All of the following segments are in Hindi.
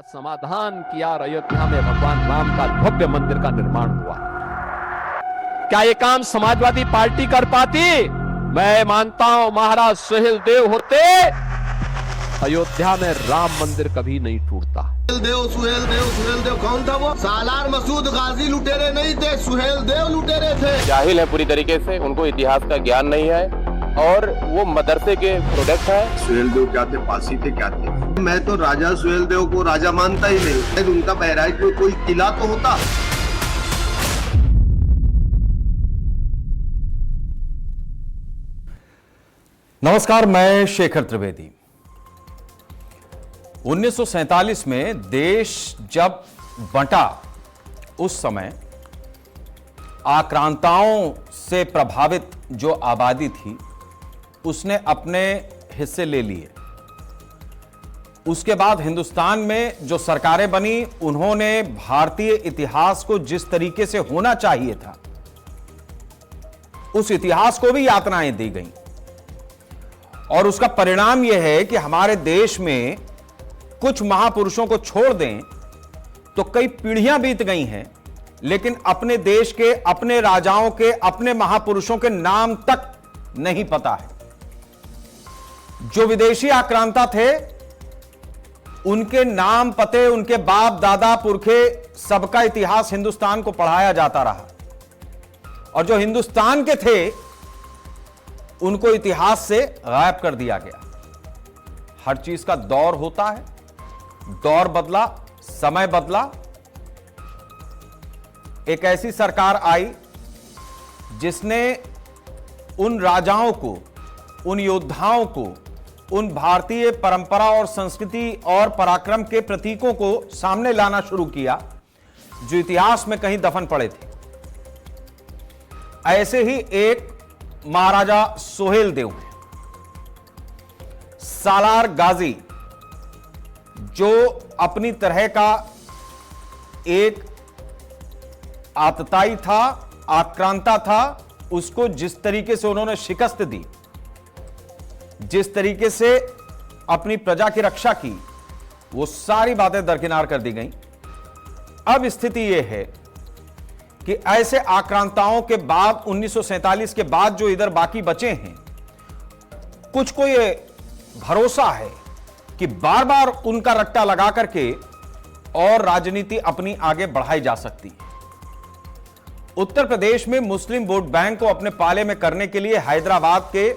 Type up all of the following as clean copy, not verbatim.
समाधान किया और अयोध्या में भगवान राम का भव्य मंदिर का निर्माण हुआ। क्या ये काम समाजवादी पार्टी कर पाती? मैं मानता हूं महाराज सुहेलदेव होते, अयोध्या में राम मंदिर कभी नहीं टूटता। सुहेलदेव कौन था वो? सालार मसूद गाजी लुटेरे नहीं थे, सुहेलदेव लुटेरे थे। जाहिल है पूरी तरीके से, उनको इतिहास का ज्ञान नहीं है और वो मदरसे के प्रोडक्ट है। सुहेलदेव क्या थे? पासी थे? क्या थे? मैं तो राजा सुहेलदेव को राजा मानता ही नहीं। उनका बहराइच में कोई किला तो होता। नमस्कार, मैं शेखर त्रिवेदी। 1947 में देश जब बंटा, उस समय आक्रांताओं से प्रभावित जो आबादी थी उसने अपने हिस्से ले लिए। उसके बाद हिंदुस्तान में जो सरकारें बनी, उन्होंने भारतीय इतिहास को जिस तरीके से होना चाहिए था उस इतिहास को भी यातनाएं दी गईं। और उसका परिणाम यह है कि हमारे देश में कुछ महापुरुषों को छोड़ दें तो कई पीढ़ियां बीत गई हैं, लेकिन अपने देश के, अपने राजाओं के, अपने महापुरुषों के नाम तक नहीं पता है। जो विदेशी आक्रांता थे उनके नाम, पते, उनके बाप दादा पुरखे, सबका इतिहास हिंदुस्तान को पढ़ाया जाता रहा। और जो हिंदुस्तान के थे उनको इतिहास से गायब कर दिया गया। हर चीज का दौर होता है, दौर बदला, समय बदला। एक ऐसी सरकार आई जिसने उन राजाओं को, उन योद्धाओं को, उन भारतीय परंपरा और संस्कृति और पराक्रम के प्रतीकों को सामने लाना शुरू किया जो इतिहास में कहीं दफन पड़े थे। ऐसे ही एक महाराजा सुहेलदेव हैं, सालार गाजी, जो अपनी तरह का एक आतताई था, आक्रांता था। उसको जिस तरीके से उन्होंने शिकस्त दी, जिस तरीके से अपनी प्रजा की रक्षा की, वो सारी बातें दरकिनार कर दी गई। अब स्थिति यह है कि ऐसे आक्रांताओं के बाद 1947 के बाद जो इधर बाकी बचे हैं, कुछ को यह भरोसा है कि बार बार उनका रट्टा लगा करके और राजनीति अपनी आगे बढ़ाई जा सकती है। उत्तर प्रदेश में मुस्लिम वोट बैंक को अपने पाले में करने के लिए हैदराबाद के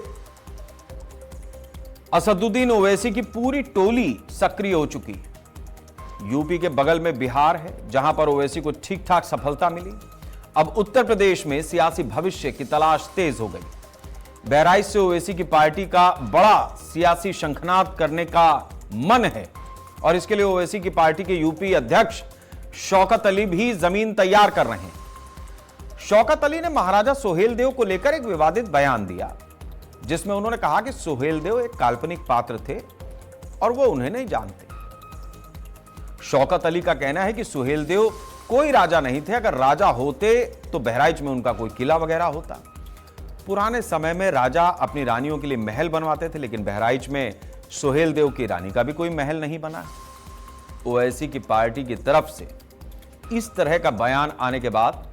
असदुद्दीन ओवैसी की पूरी टोली सक्रिय हो चुकी है। यूपी के बगल में बिहार है जहां पर ओवैसी को ठीक ठाक सफलता मिली। अब उत्तर प्रदेश में सियासी भविष्य की तलाश तेज हो गई। बहराइच से ओवैसी की पार्टी का बड़ा सियासी शंखनाद करने का मन है और इसके लिए ओवैसी की पार्टी के यूपी अध्यक्ष शौकत अली भी जमीन तैयार कर रहे हैं। शौकत अली ने महाराजा सुहेलदेव को लेकर एक विवादित बयान दिया जिसमें उन्होंने कहा कि सुहेलदेव एक काल्पनिक पात्र थे और वो उन्हें नहीं जानते। शौकत अली का कहना है कि सुहेलदेव कोई राजा नहीं थे। अगर राजा होते तो बहराइच में उनका कोई किला वगैरह होता। पुराने समय में राजा अपनी रानियों के लिए महल बनवाते थे, लेकिन बहराइच में सुहेलदेव की रानी का भी कोई महल नहीं बना। ओवैसी की पार्टी की तरफ से इस तरह का बयान आने के बाद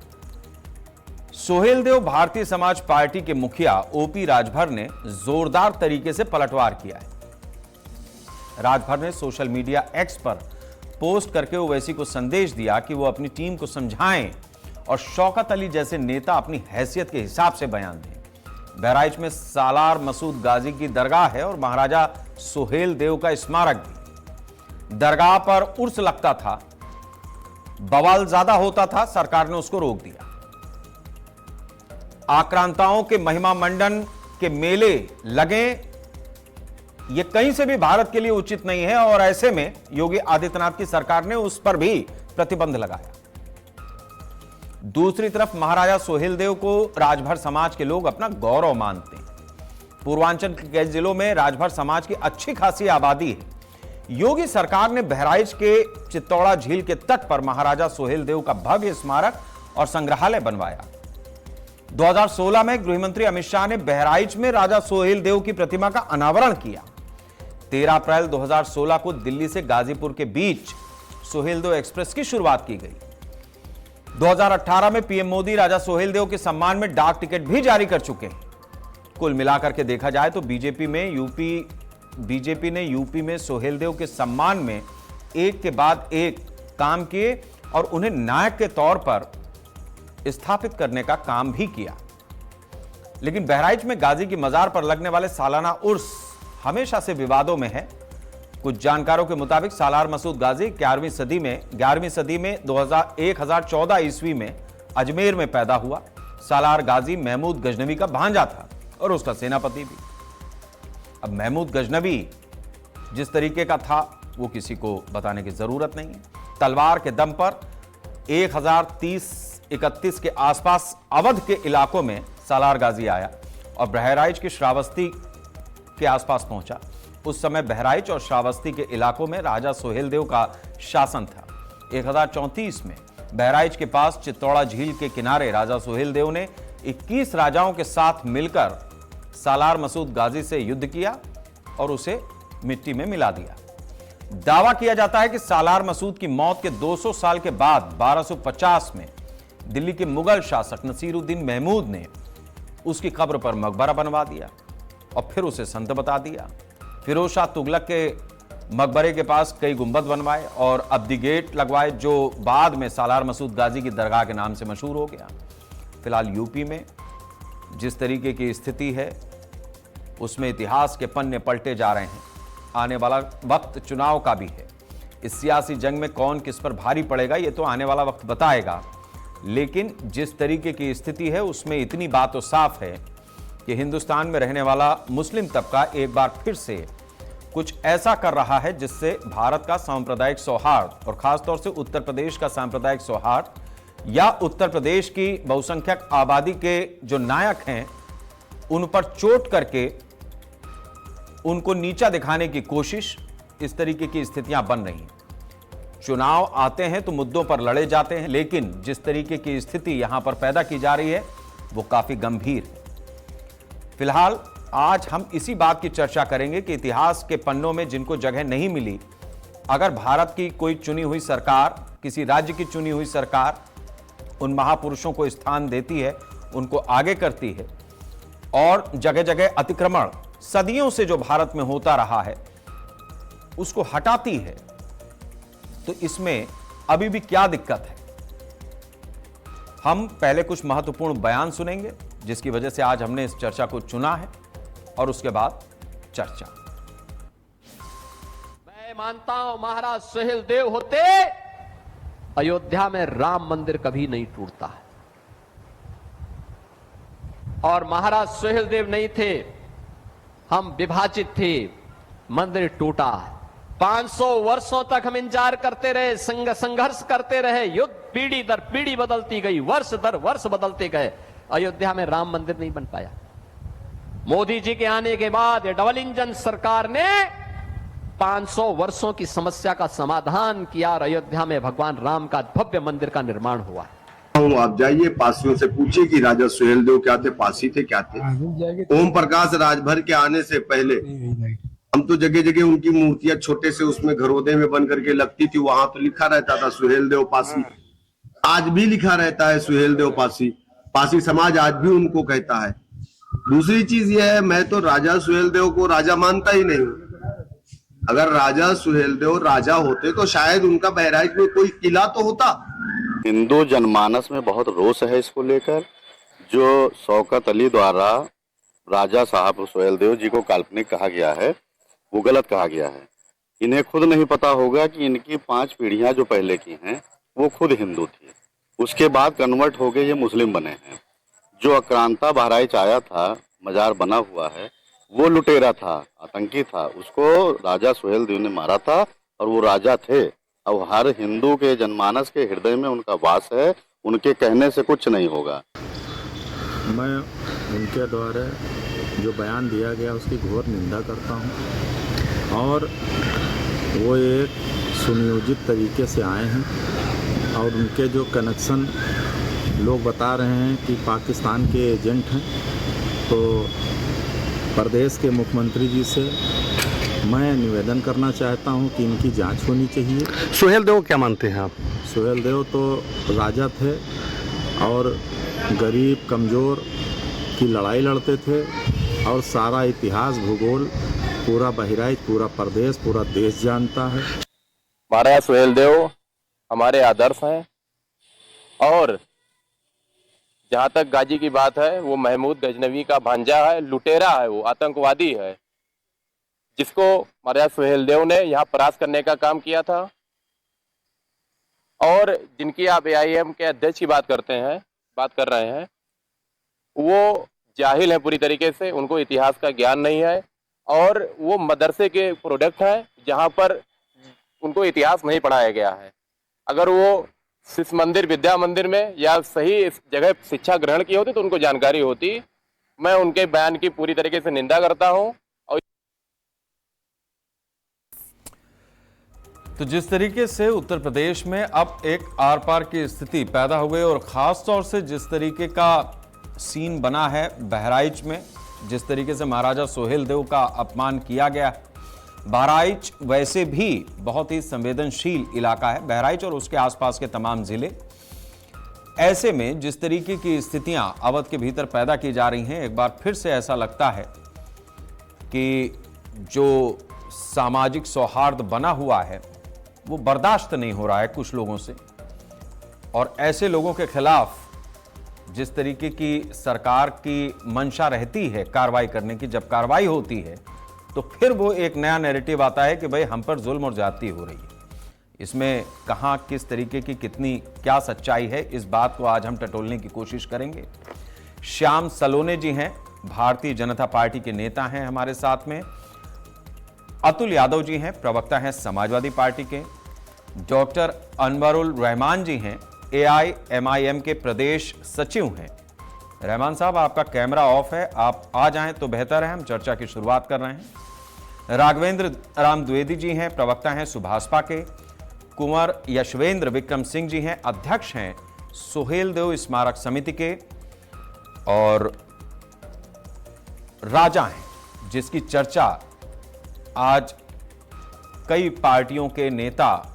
सुहेलदेव भारतीय समाज पार्टी के मुखिया ओपी राजभर ने जोरदार तरीके से पलटवार किया है। राजभर ने सोशल मीडिया एक्स पर पोस्ट करके ओवैसी को संदेश दिया कि वो अपनी टीम को समझाएं और शौकत अली जैसे नेता अपनी हैसियत के हिसाब से बयान दें। बहराइच में सालार मसूद गाजी की दरगाह है और महाराजा सुहेलदेव का स्मारक भी। दरगाह पर उर्स लगता था, बवाल ज्यादा होता था, सरकार ने उसको रोक दिया। आक्रांताओं के महिमा मंडन के मेले लगे, यह कहीं से भी भारत के लिए उचित नहीं है और ऐसे में योगी आदित्यनाथ की सरकार ने उस पर भी प्रतिबंध लगाया। दूसरी तरफ महाराजा सुहेलदेव को राजभर समाज के लोग अपना गौरव मानते हैं। पूर्वांचल के कई जिलों में राजभर समाज की अच्छी खासी आबादी है। योगी सरकार ने बहराइच के चित्तौड़ा झील के तट पर महाराजा सुहेलदेव का भव्य स्मारक और संग्रहालय बनवाया। 2016 में गृहमंत्री अमित शाह ने बहराइच में राजा सुहेलदेव की प्रतिमा का अनावरण किया। 13 अप्रैल 2016 को दिल्ली से गाजीपुर के बीच सोहेलदेव एक्सप्रेस की शुरुआत की गई। 2018 में पीएम मोदी राजा सोहेलदेव के सम्मान में डाक टिकट भी जारी कर चुके हैं। कुल मिलाकर के देखा जाए तो बीजेपी ने यूपी में सोहेलदेव के सम्मान में एक के बाद एक काम किए और उन्हें नायक के तौर पर स्थापित करने का काम भी किया। लेकिन बहराइच में गाजी की मजार पर लगने वाले सालाना उर्स हमेशा से विवादों में है। कुछ जानकारों के मुताबिक सालार मसूद गाजी 11वीं सदी में 1014 ईस्वी में अजमेर में पैदा हुआ। सालार गाजी महमूद गजनवी का भांजा था और उसका सेनापति भी। अब महमूद गजनवी जिस तरीके का था वो किसी को बताने की जरूरत नहीं है। तलवार के दम पर 1030-31 के आसपास अवध के इलाकों में सालार गाजी आया और बहराइच के श्रावस्ती के आसपास पहुंचा। उस समय बहराइच और श्रावस्ती के इलाकों में राजा सोहेलदेव का शासन था। 1034 में बहराइच के पास चित्तौड़ा झील के किनारे राजा सोहेलदेव ने 21 राजाओं के साथ मिलकर सालार मसूद गाजी से युद्ध किया और उसे मिट्टी में मिला दिया। दावा किया जाता है कि सालार मसूद की मौत के 200 साल के बाद 1250 में दिल्ली के मुगल शासक नसीरुद्दीन महमूद ने उसकी कब्र पर मकबरा बनवा दिया और फिर उसे संत बता दिया। फिरोज शाह तुगलक के मकबरे के पास कई गुंबद बनवाए और अब्दी गेट लगवाए, जो बाद में सालार मसूद गाजी की दरगाह के नाम से मशहूर हो गया। फिलहाल यूपी में जिस तरीके की स्थिति है उसमें इतिहास के पन्ने पलटे जा रहे हैं। आने वाला वक्त चुनाव का भी है। इस सियासी जंग में कौन किस पर भारी पड़ेगा ये तो आने वाला वक्त बताएगा, लेकिन जिस तरीके की स्थिति है उसमें इतनी बात तो साफ है कि हिंदुस्तान में रहने वाला मुस्लिम तबका एक बार फिर से कुछ ऐसा कर रहा है जिससे भारत का सांप्रदायिक सौहार्द और खासतौर से उत्तर प्रदेश का सांप्रदायिक सौहार्द या उत्तर प्रदेश की बहुसंख्यक आबादी के जो नायक हैं उन पर चोट करके उनको नीचा दिखाने की कोशिश, इस तरीके की स्थितियां बन रही हैं। चुनाव आते हैं तो मुद्दों पर लड़े जाते हैं, लेकिन जिस तरीके की स्थिति यहां पर पैदा की जा रही है वो काफी गंभीर है। फिलहाल आज हम इसी बात की चर्चा करेंगे कि इतिहास के पन्नों में जिनको जगह नहीं मिली, अगर भारत की कोई चुनी हुई सरकार, किसी राज्य की चुनी हुई सरकार उन महापुरुषों को स्थान देती है, उनको आगे करती है और जगह जगह अतिक्रमण सदियों से जो भारत में होता रहा है उसको हटाती है, तो इसमें अभी भी क्या दिक्कत है। हम पहले कुछ महत्वपूर्ण बयान सुनेंगे जिसकी वजह से आज हमने इस चर्चा को चुना है और उसके बाद चर्चा। मैं मानता हूं महाराज सोहेलदेव होते अयोध्या में राम मंदिर कभी नहीं टूटता है, और महाराज सोहेलदेव नहीं थे, हम विभाजित थे, मंदिर टूटा। 500 वर्षों तक हम इंतजार करते रहे, संघर्ष करते रहे, युद्ध पीढ़ी दर पीढ़ी बदलती गई, वर्ष दर वर्ष बदलते गए, अयोध्या में राम मंदिर नहीं बन पाया। मोदी जी के आने के बाद ये डबल इंजन सरकार ने 500 वर्षों की समस्या का समाधान किया और अयोध्या में भगवान राम का भव्य मंदिर का निर्माण हुआ। आप जाइए पासियों से पूछिए कि राजा सोहेलदेव क्या थे, पासी थे, क्या थे। ओम प्रकाश राजभर के आने से पहले हम तो जगह जगह उनकी मूर्तियां छोटे से उसमें घरोदे में बन करके लगती थी, वहां तो लिखा रहता था सोहेलदेव पासी। आज भी लिखा रहता है सोहेलदेव पासी। पासी समाज आज भी उनको कहता है। दूसरी चीज यह है, मैं तो राजा सोहेलदेव को राजा मानता ही नहीं। अगर राजा सोहेलदेव राजा होते तो शायद उनका बहराइच में कोई किला तो होता। हिंदू जनमानस में बहुत रोष है इसको लेकर। जो शौकत अली द्वारा राजा साहब सोहेलदेव जी को काल्पनिक कहा गया है वो गलत कहा गया है। इन्हें खुद नहीं पता होगा कि इनकी 5 पीढ़ियां जो पहले की हैं वो खुद हिंदू थी, उसके बाद कन्वर्ट हो गए ये मुस्लिम बने हैं। जो आक्रांता बहराइच आया था, मजार बना हुआ है, वो लुटेरा था, आतंकी था, उसको राजा सोहेलदेव ने मारा था और वो राजा थे। अब हर हिंदू के जनमानस के हृदय में उनका वास है, उनके कहने से कुछ नहीं होगा। मैं उनके द्वारा जो बयान दिया गया उसकी घोर निंदा करता हूं और वो एक सुनियोजित तरीके से आए हैं और उनके जो कनेक्शन लोग बता रहे हैं कि पाकिस्तान के एजेंट हैं, तो प्रदेश के मुख्यमंत्री जी से मैं निवेदन करना चाहता हूं कि इनकी जांच होनी चाहिए। सुहेल देव क्या मानते हैं आप? सुहेल देव तो राजा थे और गरीब कमज़ोर की लड़ाई लड़ते थे और सारा इतिहास भूगोल पूरा बहराइच, पूरा प्रदेश, पूरा देश जानता है। महाराज सुहेल देव हमारे आदर्श हैं और जहाँ तक गाजी की बात है, वो महमूद गजनवी का भांजा है, लुटेरा है, वो आतंकवादी है, जिसको महाराज सुहेल देव ने यहाँ परास्त करने का काम किया था। और जिनकी आप AIM के अध्यक्ष की बात कर रहे हैं, वो जाहिल है पूरी तरीके से, उनको इतिहास का ज्ञान नहीं है और वो मदरसे के प्रोडक्ट हैं जहाँ पर उनको इतिहास नहीं पढ़ाया गया है। अगर वो शिशु मंदिर, विद्या मंदिर में या सही इस जगह शिक्षा ग्रहण की होती तो उनको जानकारी होती। मैं उनके बयान की पूरी तरीके से निंदा करता हूं। और तो जिस तरीके से उत्तर प्रदेश में अब एक आर पार की स्थिति पैदा हो गई और खास तौर से जिस तरीके का सीन बना है बहराइच में, जिस तरीके से महाराजा सुहेल देव का अपमान किया गया है। बहराइच वैसे भी बहुत ही संवेदनशील इलाका है, बहराइच और उसके आसपास के तमाम जिले। ऐसे में जिस तरीके की स्थितियां अवध के भीतर पैदा की जा रही हैं, एक बार फिर से ऐसा लगता है कि जो सामाजिक सौहार्द बना हुआ है वो बर्दाश्त नहीं हो रहा है कुछ लोगों से। और ऐसे लोगों के खिलाफ जिस तरीके की सरकार की मंशा रहती है कार्रवाई करने की, जब कार्रवाई होती है तो फिर वो एक नया नैरेटिव आता है कि भाई हम पर जुल्म और ज्यादती हो रही है। इसमें कहां किस तरीके की कितनी क्या सच्चाई है, इस बात को आज हम टटोलने की कोशिश करेंगे। श्याम सलोने जी हैं, भारतीय जनता पार्टी के नेता हैं हमारे साथ में। अतुल यादव जी हैं, प्रवक्ता हैं समाजवादी पार्टी के। डॉक्टर अनवरुल रहमान जी हैं, AIMIM के प्रदेश सचिव हैं। रहमान साहब, आपका कैमरा ऑफ है, आप आ जाएं तो बेहतर है, हम चर्चा की शुरुआत कर रहे हैं। राघवेंद्र राम द्विवेदी जी हैं, प्रवक्ता हैं सुभाषपा के। कुंवर यशवेंद्र विक्रम सिंह जी हैं, अध्यक्ष हैं सुहेल देव स्मारक समिति के। और राजा हैं जिसकी चर्चा आज कई पार्टियों के नेता,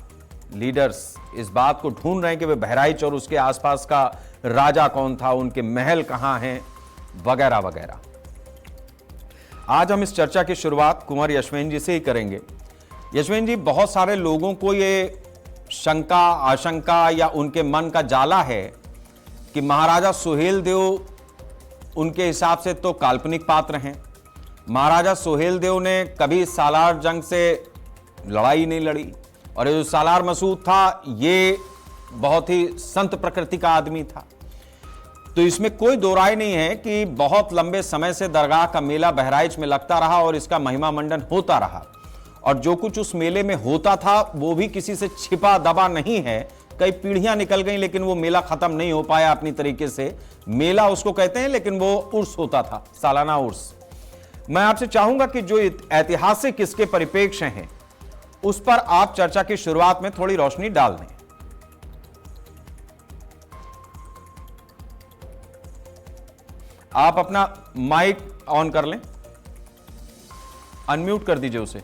लीडर्स इस बात को ढूंढ रहे हैं कि वे बहराइच और उसके आसपास का राजा कौन था, उनके महल कहां हैं, वगैरह वगैरह। आज हम इस चर्चा की शुरुआत कुंवर यशवेंद्र जी से ही करेंगे। यशवेंद्र जी, बहुत सारे लोगों को ये शंका, आशंका या उनके मन का जाला है कि महाराजा सुहेल देव उनके हिसाब से तो काल्पनिक पात्र हैं। महाराजा सुहेल देव ने कभी सालार जंग से लड़ाई नहीं लड़ी और ये जो सालार मसूद था ये बहुत ही संत प्रकृति का आदमी था। तो इसमें कोई दो राय नहीं है कि बहुत लंबे समय से दरगाह का मेला बहराइच में लगता रहा और इसका महिमा मंडन होता रहा। और जो कुछ उस मेले में होता था वो भी किसी से छिपा दबा नहीं है। कई पीढ़ियां निकल गई लेकिन वो मेला खत्म नहीं हो पाया अपनी तरीके से। मेला उसको कहते हैं लेकिन वो उर्स होता था, सालाना उर्स। मैं आपसे चाहूंगा कि जो ऐतिहासिक इसके परिप्रेक्ष्य हैं उस पर आप चर्चा की शुरुआत में थोड़ी रोशनी डाल दें। आप अपना माइक ऑन कर लें, अनम्यूट कर दीजिए उसे।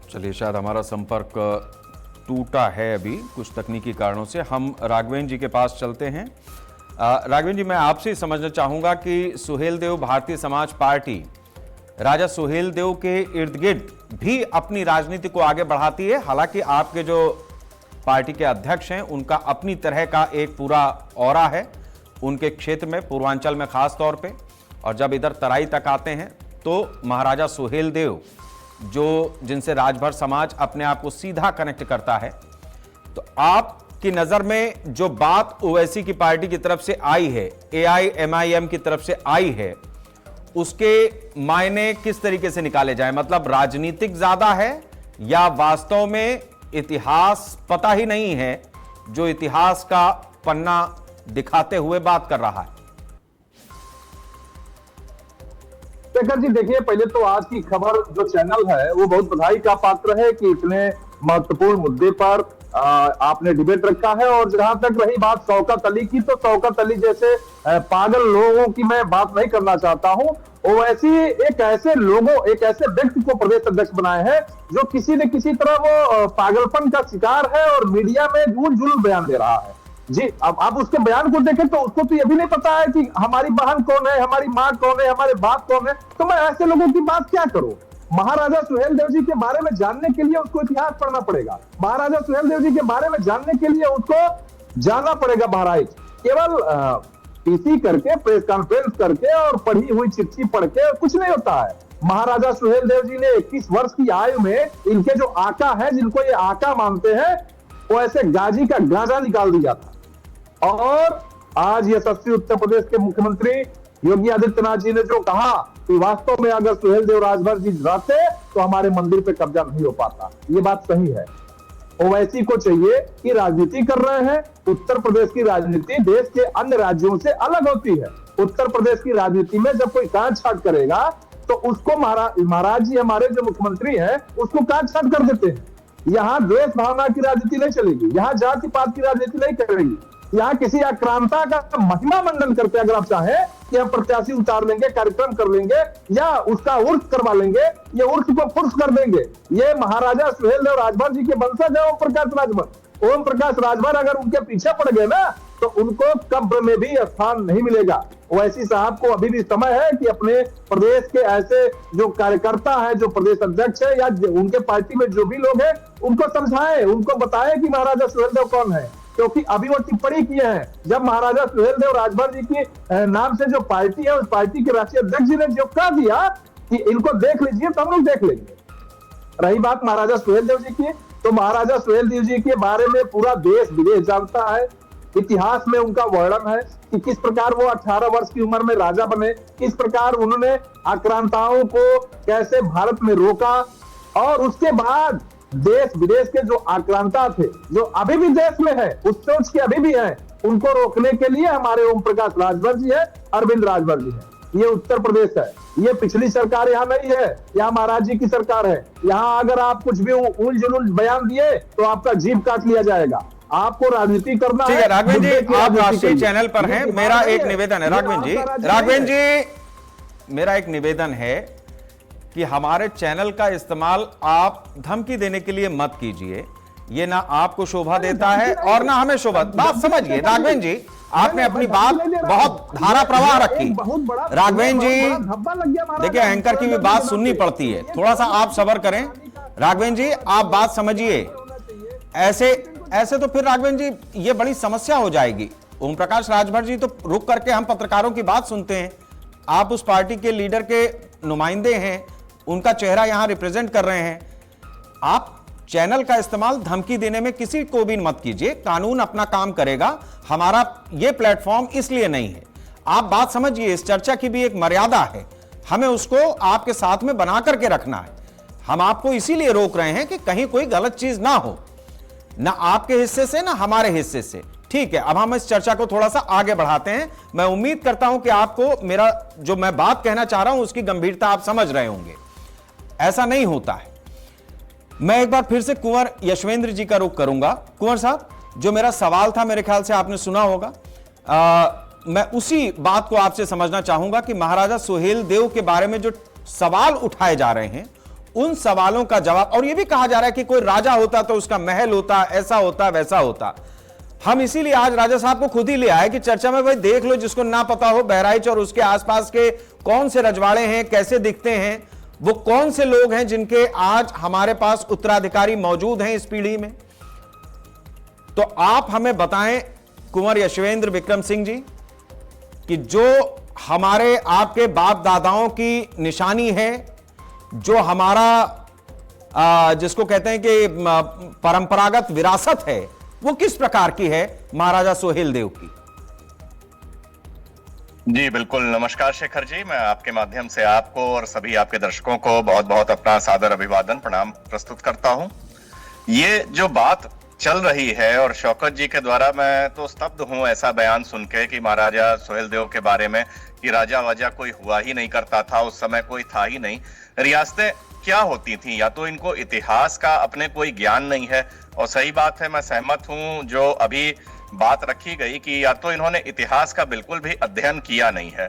चलिए, शायद हमारा संपर्क टूटा है अभी कुछ तकनीकी कारणों से। हम राघवेंद्र जी के पास चलते हैं। राघवेंद्र जी, मैं आपसे समझना चाहूंगा कि सुहेल देव भारतीय समाज पार्टी राजा सुहेल देव के इर्द गिर्द भी अपनी राजनीति को आगे बढ़ाती है। हालांकि आपके जो पार्टी के अध्यक्ष हैं उनका अपनी तरह का एक पूरा ऑरा है उनके क्षेत्र में, पूर्वांचल में खास तौर पे। और जब इधर तराई तक आते हैं तो महाराजा सुहेल देव जो जिनसे राजभर समाज अपने आप को सीधा कनेक्ट करता है। तो आपकी नजर में जो बात ओवैसी की पार्टी की तरफ से आई है, AIMIM की तरफ से आई है, उसके मायने किस तरीके से निकाले जाए? मतलब राजनीतिक ज्यादा है या वास्तव में इतिहास पता ही नहीं है, जो इतिहास का पन्ना दिखाते हुए बात कर रहा है? शेखर जी देखिए, पहले तो आज की खबर जो चैनल है वो बहुत बधाई का पात्र है कि इतने महत्वपूर्ण मुद्दे पर आपने डिबेट रखा है। और जहां तक रही बात शौकत अली की, तो शौकत अली जैसे पागल लोगों की मैं बात नहीं करना चाहता हूं। वो ऐसी एक ऐसे व्यक्ति को प्रदेश अध्यक्ष बनाए हैं जो किसी न किसी तरह वो पागलपन का शिकार है और मीडिया में झूठ झूठ बयान दे रहा है। जी, अब आप उसके बयान को देखें तो उसको तो ये भी नहीं पता है कि हमारी बहन कौन है, हमारी माँ कौन है, हमारे बाप कौन है। तो मैं ऐसे लोगों की बात क्या करूं? महाराजा सुहेलदेव जी के बारे में जानने के लिए उसको इतिहास पढ़ना पड़ेगा। महाराजा सुहेलदेव जी के बारे में जानने के लिए उसको जाना पड़ेगा बहराइच। केवल पीसी करके, प्रेस कॉन्फ्रेंस करके और पढ़ी हुई चिट्ठी पढ़ के कुछ नहीं होता है। महाराजा सुहेलदेव जी ने 21 वर्ष की आयु में इनके जो आका है, जिनको ये आका मानते हैं, वो ऐसे गाजी का गांजा निकाल दिया था। और आज यशस्वी उत्तर प्रदेश के मुख्यमंत्री योगी आदित्यनाथ जी ने जो कहा कि वास्तव में अगर सुहेलदेव राजभर जी रहते तो हमारे मंदिर पे कब्जा नहीं हो पाता, ये बात सही है। ओवैसी को चाहिए कि राजनीति कर रहे हैं। उत्तर प्रदेश की राजनीति देश के अन्य राज्यों से अलग होती है। उत्तर प्रदेश की राजनीति में जब कोई काट छाट करेगा तो उसको महाराज जी हमारे जो मुख्यमंत्री हैं उसको काट छाट कर देते हैं। यहाँ द्वेष भावना की राजनीति नहीं चलेगी, यहाँ जाति पात की राजनीति नहीं करेगी। यहाँ किसी आक्रांता का महिमा मंडन करके अगर आप चाहें कि हम प्रत्याशी उतार लेंगे, कार्यक्रम कर लेंगे या उसका उर्स करवा लेंगे, ये उर्स को फुर्स कर देंगे। ये महाराजा सुहेलदेव राजभर जी के वंशज है ओम प्रकाश राजभर। ओम प्रकाश राजभर अगर उनके पीछे पड़ गए ना तो उनको कब्र में भी स्थान नहीं मिलेगा। ओवैसी साहब को अभी भी समय है कि अपने प्रदेश के ऐसे जो कार्यकर्ता है, जो प्रदेश अध्यक्ष है या उनके पार्टी में जो भी लोग हैं, उनको समझाएं, उनको बताएं कि महाराजा सुहेलदेव कौन है। क्योंकि अभी वो टिप्पणी किए हैं, जब महाराजा सुहेलदेव राजभर जी की नाम से जो पार्टी है उस पार्टी के राष्ट्रीय अध्यक्ष जी ने जो कह दिया कि इनको देख लीजिए तो हम लोग देख लेंगे। रही बात महाराजा सुहेलदेव जी की, तो महाराजा सुहेलदेव जी के बारे में पूरा देश विदेश जानता है। इतिहास में उनका वर्णन है कि किस प्रकार वो 18 वर्ष की उम्र में राजा बने, किस प्रकार उन्होंने आक्रांताओं को कैसे भारत में रोका, और उसके बाद देश विदेश के जो आक्रांता थे, जो अभी भी देश में है, उस सोच के अभी भी है, उनको रोकने के लिए हमारे ओम प्रकाश राजभर जी है, अरविंद राजभर जी है। ये उत्तर प्रदेश है, ये पिछली सरकार यहाँ नहीं है, यहाँ महाराज जी की सरकार है। यहाँ अगर आप कुछ भी उल जुलूल बयान दिए तो आपका जीभ काट लिया जाएगा। आपको राजनीति करना है। ठीक है राघवेंद्र जी, आप राष्ट्रीय चैनल पर हैं, मेरा एक निवेदन है राघवेंद्र जी, मेरा एक निवेदन है कि हमारे चैनल का इस्तेमाल आप धमकी देने के लिए मत कीजिए। ये ना आपको शोभा देता है और ना हमें शोभा। बात समझिए राघवेंद्र जी, आपने अपनी बात बहुत धारा प्रवाह रखी। राघवेंद्र जी देखिए, एंकर की भी बात सुननी पड़ती है, थोड़ा सा आप सब्र करें। राघवेंद्र जी आप बात समझिए, ऐसे तो फिर राघवेंद्र जी ये बड़ी समस्या हो जाएगी। ओम प्रकाश राजभर जी तो रुक करके हम पत्रकारों की बात सुनते हैं, आप उस पार्टी के लीडर के नुमाइंदे हैं, उनका चेहरा यहां रिप्रेजेंट कर रहे हैं। आप चैनल का इस्तेमाल धमकी देने में किसी को भी मत कीजिए, कानून अपना काम करेगा। हमारा यह प्लेटफॉर्म इसलिए नहीं है। आप बात समझिए, इस चर्चा की भी एक मर्यादा है, हमें उसको आपके साथ में बना करके रखना है। हम आपको इसीलिए रोक रहे हैं कि कहीं कोई गलत चीज ना हो, ना आपके हिस्से से ना हमारे हिस्से से। ठीक है, अब हम इस चर्चा को थोड़ा सा आगे बढ़ाते हैं। मैं उम्मीद करता हूं कि आपको मेरा जो मैं बात कहना चाह रहा हूं उसकी गंभीरता आप समझ रहे होंगे। ऐसा नहीं होता है। मैं एक बार फिर से कुंवर यशवेंद्र जी का रुख करूंगा। कुंवर साहब, जो मेरा सवाल था मेरे ख्याल से आपने सुना होगा। मैं उसी बात को आपसे समझना चाहूंगा कि महाराजा सुहेलदेव के बारे में जो सवाल उठाए जा रहे हैं उन सवालों का जवाब, और यह भी कहा जा रहा है कि कोई राजा होता तो उसका महल होता, ऐसा होता वैसा होता। हम इसीलिए आज राजा साहब को खुद ही ले आए कि चर्चा में भाई देख लो, जिसको ना पता हो बहराइच और उसके आसपास के कौन से रजवाड़े हैं, कैसे दिखते हैं, वो कौन से लोग हैं जिनके आज हमारे पास उत्तराधिकारी मौजूद हैं इस पीढ़ी में। तो आप हमें बताएं कुंवर यशवेंद्र विक्रम सिंह जी कि जो हमारे आपके बाप दादाओं की निशानी है, जो हमारा जिसको कहते हैं कि परंपरागत विरासत है, वो किस प्रकार की है महाराजा सुहेलदेव की। जी बिल्कुल। नमस्कार शेखर जी, मैं आपके माध्यम से आपको और सभी आपके दर्शकों को बहुत बहुत अपना सादर अभिवादन प्रणाम प्रस्तुत करता हूं। ये जो बात चल रही है और शौकत जी के द्वारा, मैं तो स्तब्ध हूं ऐसा बयान सुन के कि महाराजा सुहेलदेव के बारे में कि राजा वाजा कोई हुआ ही नहीं करता था, उस समय कोई था ही नहीं। रियासतें क्या होती थी? या तो इनको इतिहास का अपने कोई ज्ञान नहीं है, और सही बात है, मैं सहमत हूं जो अभी बात रखी गई कि या तो इन्होंने इतिहास का बिल्कुल भी अध्ययन किया नहीं है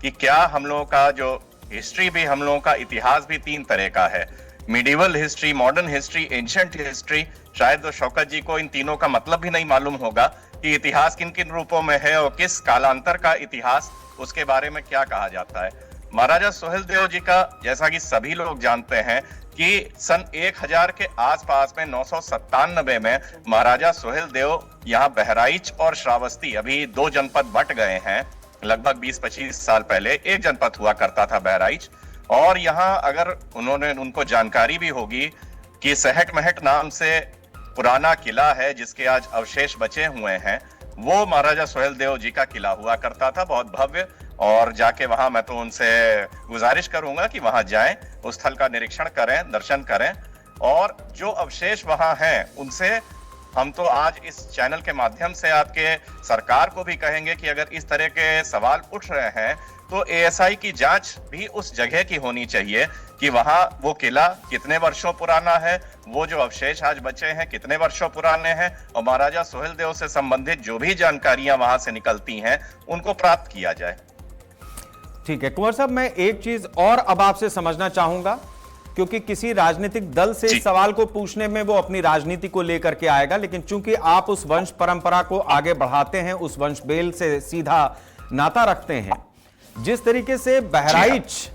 कि क्या हम लोगों का जो हिस्ट्री भी, हम लोगों का इतिहास भी 3 तरह का है, medieval history, modern history, ancient history. शायद तो शौकत जी को इन तीनों का मतलब भी नहीं मालूम होगा कि इतिहास किन किन रूपों में है और किस कालांतर का इतिहास, उसके बारे में क्या कहा जाता है। महाराजा सुहेलदेव जी का, जैसा कि सभी लोग जानते हैं कि सन 1000 के आसपास में 997 में महाराजा सुहेलदेव यहाँ बहराइच और श्रावस्ती, अभी 2 जनपद बट गए हैं, लगभग 20-25 साल पहले एक जनपद हुआ करता था बहराइच। और यहाँ अगर उनको जानकारी भी होगी कि सहट महट नाम से पुराना किला है जिसके आज अवशेष बचे हुए हैं, वो महाराजा सुहेलदेव जी का किला हुआ करता था, बहुत भव्य। और जाके वहां मैं तो उनसे गुजारिश करूंगा कि वहां जाएं, उस स्थल का निरीक्षण करें, दर्शन करें, और जो अवशेष वहां हैं उनसे हम तो आज इस चैनल के माध्यम से आपके सरकार को भी कहेंगे कि अगर इस तरह के सवाल उठ रहे हैं तो एएसआई की जांच भी उस जगह की होनी चाहिए कि वहां वो किला कितने वर्षों पुराना है, वो जो अवशेष आज बचे हैं कितने वर्षों पुराने हैं, और महाराजा सुहेलदेव से संबंधित जो भी जानकारियां वहां से निकलती हैं उनको प्राप्त किया जाए। ठीक है कुंवर साहब, मैं एक चीज और अब आपसे समझना चाहूंगा, क्योंकि किसी राजनीतिक दल से इस सवाल को पूछने में वो अपनी राजनीति को लेकर के आएगा, लेकिन चूंकि आप उस वंश परंपरा को आगे बढ़ाते हैं, उस वंश बेल से सीधा नाता रखते हैं, जिस तरीके से बहराइच,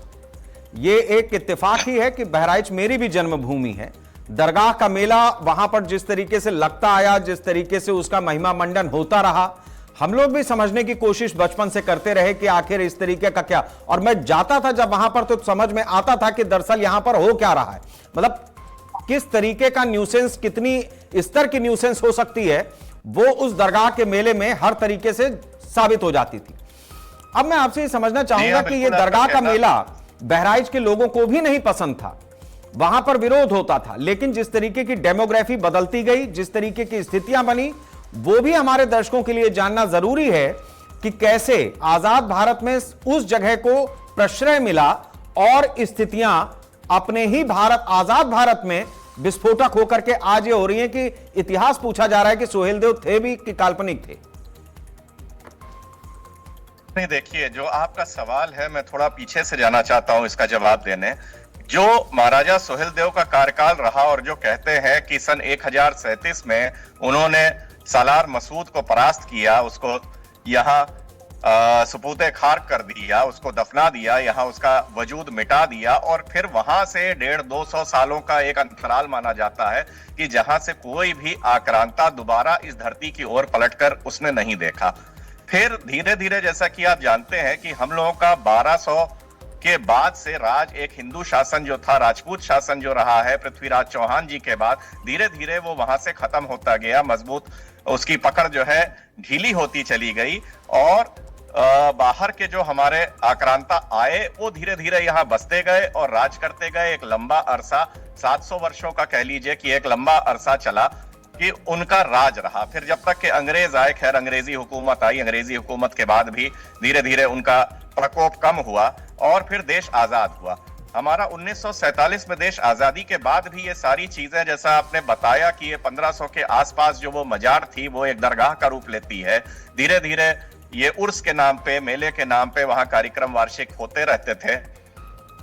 ये एक इत्तेफाक ही है कि बहराइच मेरी भी जन्मभूमि है। दरगाह का मेला वहां पर जिस तरीके से लगता आया, जिस तरीके से उसका महिमा मंडन होता रहा, हम लोग भी समझने की कोशिश बचपन से करते रहे कि आखिर इस तरीके का क्या, और मैं जाता था जब वहां पर तो समझ में आता था कि दरअसल यहां पर हो क्या रहा है, मतलब किस तरीके का न्यूसेंस, कितनी स्तर की न्यूसेंस हो सकती है, वो उस दरगाह के मेले में हर तरीके से साबित हो जाती थी। अब मैं आपसे समझना चाहूंगा कि ये दरगाह का मेला बहराइच के लोगों को भी नहीं पसंद था, वहां पर विरोध होता था, लेकिन जिस तरीके की डेमोग्राफी बदलती गई, जिस तरीके की स्थितियां बनी, वो भी हमारे दर्शकों के लिए जानना जरूरी है कि कैसे आजाद भारत में उस जगह को प्रश्रय मिला और स्थितियां अपने ही भारत, आजाद भारत में विस्फोटक होकर के आज ये हो रही है कि इतिहास पूछा जा रहा है कि सुहेलदेव थे भी कि काल्पनिक थे। नहीं, देखिए, जो आपका सवाल है मैं थोड़ा पीछे से जाना चाहता हूं इसका जवाब देने। जो महाराजा सुहेलदेव का कार्यकाल रहा और जो कहते हैं कि सन 1037 में उन्होंने सालार मसूद को परास्त किया, उसको यहाँ सुपूते खाक कर दिया, उसको दफना दिया, यहाँ उसका वजूद मिटा दिया, और फिर वहां से 150-200 सालों का एक अंतराल माना जाता है कि जहां से कोई भी आक्रांता दोबारा इस धरती की ओर पलटकर उसने नहीं देखा। फिर धीरे धीरे, जैसा कि आप जानते हैं कि हम लोगों का 1200 के बाद से राज, एक हिंदू शासन जो था, राजपूत शासन जो रहा है पृथ्वीराज चौहान जी के बाद, धीरे धीरे वो वहां से खत्म होता गया, मजबूत उसकी पकड़ जो है ढीली होती चली गई, और बाहर के जो हमारे आक्रांता आए वो धीरे धीरे यहाँ बसते गए और राज करते गए। एक लंबा अरसा, 700 वर्षों का कह लीजिए कि एक लंबा अरसा चला कि उनका राज रहा। फिर जब तक कि अंग्रेज आए, खैर अंग्रेजी हुकूमत आई, अंग्रेजी हुकूमत के बाद भी धीरे धीरे उनका प्रकोप कम हुआ और फिर देश आजाद हुआ। हमारा 1947 में देश आजादी के बाद भी ये सारी चीजें, जैसा आपने बताया कि ये 1500 के आसपास जो वो मजार थी वो एक दरगाह का रूप लेती है। धीरे धीरे ये उर्स के नाम पे, मेले के नाम पे वहां कार्यक्रम वार्षिक होते रहते थे।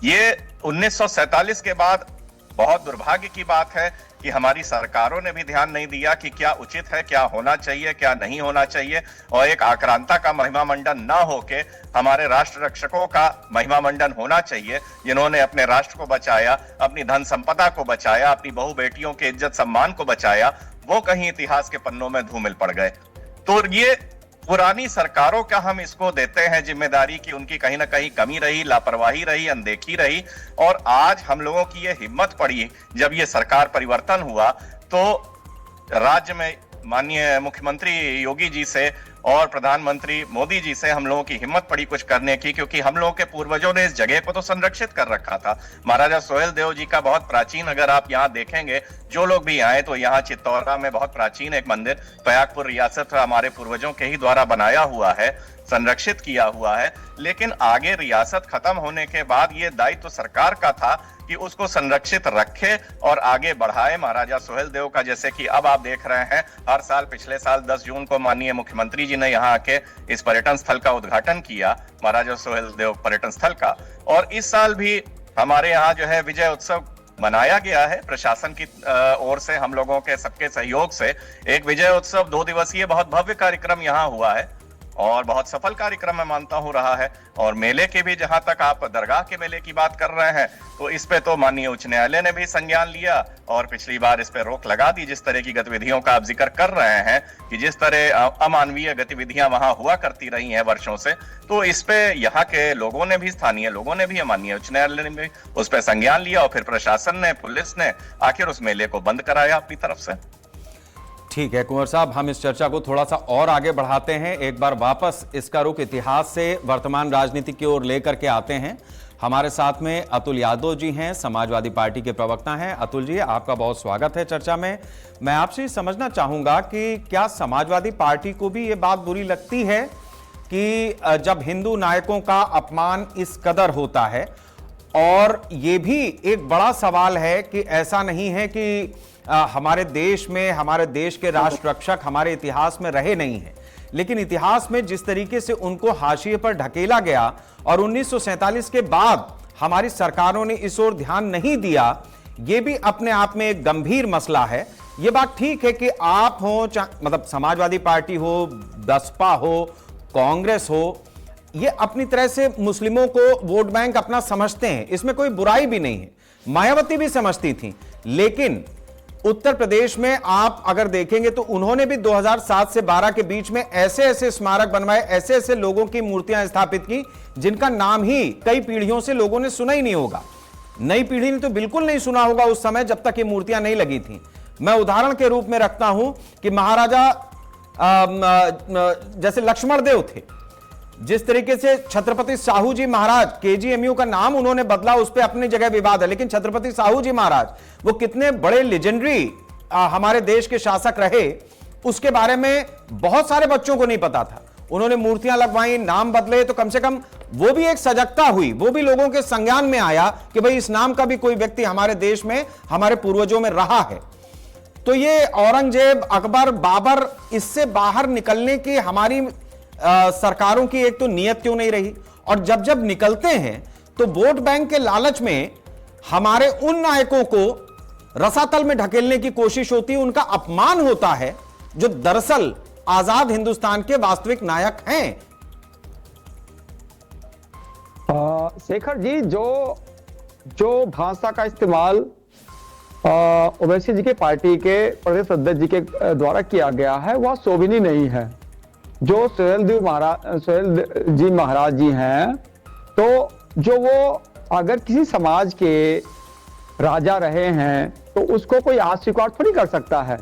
ये 1947 के बाद बहुत दुर्भाग्य की बात है कि हमारी सरकारों ने भी ध्यान नहीं दिया कि क्या उचित है, क्या होना चाहिए, क्या नहीं होना चाहिए, और एक आक्रांता का महिमा मंडन न होके हमारे राष्ट्र रक्षकों का महिमा मंडन होना चाहिए, जिन्होंने अपने राष्ट्र को बचाया, अपनी धन संपदा को बचाया, अपनी बहु बेटियों के इज्जत सम्मान को बचाया, वो कहीं इतिहास के पन्नों में धूमिल पड़ गए। तो ये पुरानी सरकारों का हम इसको देते हैं जिम्मेदारी कि उनकी कहीं ना कहीं कमी रही, लापरवाही रही, अनदेखी रही, और आज हम लोगों की ये हिम्मत पड़ी जब ये सरकार परिवर्तन हुआ तो राज्य में माननीय मुख्यमंत्री योगी जी से और प्रधानमंत्री मोदी जी से हम लोगों की हिम्मत पड़ी कुछ करने की, क्योंकि हम लोगों के पूर्वजों ने इस जगह को तो संरक्षित कर रखा था। महाराजा सोहेल देव जी का बहुत प्राचीन, अगर आप यहाँ देखेंगे, जो लोग भी आए तो यहाँ चित्तौरा में बहुत प्राचीन एक मंदिर प्रयागपुर रियासत हमारे पूर्वजों के ही द्वारा बनाया हुआ है, संरक्षित किया हुआ है। लेकिन आगे रियासत खत्म होने के बाद ये दायित्व तो सरकार का था कि उसको संरक्षित रखे और आगे बढ़ाए। महाराजा सोहेल देव का, जैसे कि अब आप देख रहे हैं, हर साल, पिछले साल 10 जून को माननीय मुख्यमंत्री जी ने यहाँ आके इस पर्यटन स्थल का उद्घाटन किया, महाराजा सोहेल देव पर्यटन स्थल का। और इस साल भी हमारे यहाँ जो है विजय उत्सव मनाया गया है प्रशासन की ओर से, हम लोगों के सबके सहयोग से। एक विजय उत्सव 2 दिवसीय बहुत भव्य कार्यक्रम यहाँ हुआ है और बहुत सफल कार्यक्रम मैं मानता हूं रहा है। और मेले के भी, जहां तक आप दरगाह के मेले की बात कर रहे हैं, तो इस पे तो माननीय उच्च न्यायालय ने भी संज्ञान लिया और पिछली बार इस पे रोक लगा दी। जिस तरह की गतिविधियों का आप जिक्र कर रहे हैं कि जिस तरह अमानवीय गतिविधियां वहां हुआ करती रही हैं वर्षों से, तो इस पे यहाँ के लोगों ने भी, स्थानीय लोगों ने भी, माननीय उच्च न्यायालय ने भी उस पर संज्ञान लिया और फिर प्रशासन ने, पुलिस ने आखिर उस मेले को बंद कराया अपनी तरफ से। ठीक है कुंवर साहब, हम इस चर्चा को थोड़ा सा और आगे बढ़ाते हैं। एक बार वापस इसका रुख इतिहास से वर्तमान राजनीति की ओर लेकर के आते हैं। हमारे साथ में अतुल यादव जी हैं, समाजवादी पार्टी के प्रवक्ता हैं। अतुल जी, आपका बहुत स्वागत है चर्चा में। मैं आपसे समझना चाहूंगा कि क्या समाजवादी पार्टी को भी ये बात बुरी लगती है कि जब हिंदू नायकों का अपमान इस कदर होता है? और ये भी एक बड़ा सवाल है कि ऐसा नहीं है कि हमारे देश में, हमारे देश के राष्ट्र रक्षक हमारे इतिहास में रहे नहीं हैं, लेकिन इतिहास में जिस तरीके से उनको हाशिए पर ढकेला गया और 1947 के बाद हमारी सरकारों ने इस ओर ध्यान नहीं दिया, यह भी अपने आप में एक गंभीर मसला है। यह बात ठीक है कि आप हो, मतलब समाजवादी पार्टी हो, बसपा हो, कांग्रेस हो, ये अपनी तरह से मुस्लिमों को वोट बैंक अपना समझते हैं, इसमें कोई बुराई भी नहीं है। मायावती भी समझती थी, लेकिन उत्तर प्रदेश में आप अगर देखेंगे तो उन्होंने भी 2007 से 12 के बीच में ऐसे ऐसे स्मारक बनवाए, ऐसे ऐसे लोगों की मूर्तियां स्थापित की जिनका नाम ही कई पीढ़ियों से लोगों ने सुना ही नहीं होगा। नई पीढ़ी ने तो बिल्कुल नहीं सुना होगा उस समय, जब तक ये मूर्तियां नहीं लगी थी। मैं उदाहरण के रूप में रखता हूं कि महाराजा जैसे लक्ष्मण देव थे, जिस तरीके से छत्रपति साहू जी महाराज, केजीएमयू का नाम उन्होंने बदला, उस पर अपनी जगह विवाद है, लेकिन छत्रपति साहू जी महाराज वो कितने बड़े लेजेंडरी हमारे देश के शासक रहे, उसके बारे में बहुत सारे बच्चों को नहीं पता था। उन्होंने मूर्तियां लगवाई, नाम बदले, तो कम से कम वो भी एक सजगता हुई, वो भी लोगों के संज्ञान में आया कि भाई इस नाम का भी कोई व्यक्ति हमारे देश में, हमारे पूर्वजों में रहा है। तो ये औरंगजेब, अकबर, बाबर, इससे बाहर निकलने की हमारी सरकारों की एक तो नियत क्यों नहीं रही? और जब जब निकलते हैं तो वोट बैंक के लालच में हमारे उन नायकों को रसातल में ढकेलने की कोशिश होती है, उनका अपमान होता है जो दरअसल आजाद हिंदुस्तान के वास्तविक नायक हैं। शेखर जी, जो भाषा का इस्तेमाल ओवैसी जी के पार्टी के प्रदेश अध्यक्ष जी के द्वारा किया गया है वह शोभनीय नहीं है। जो सोहेल जी महाराज जी हैं, तो जो वो अगर किसी समाज के राजा रहे हैं तो उसको कोई अस्वीकार थोड़ी कर सकता है।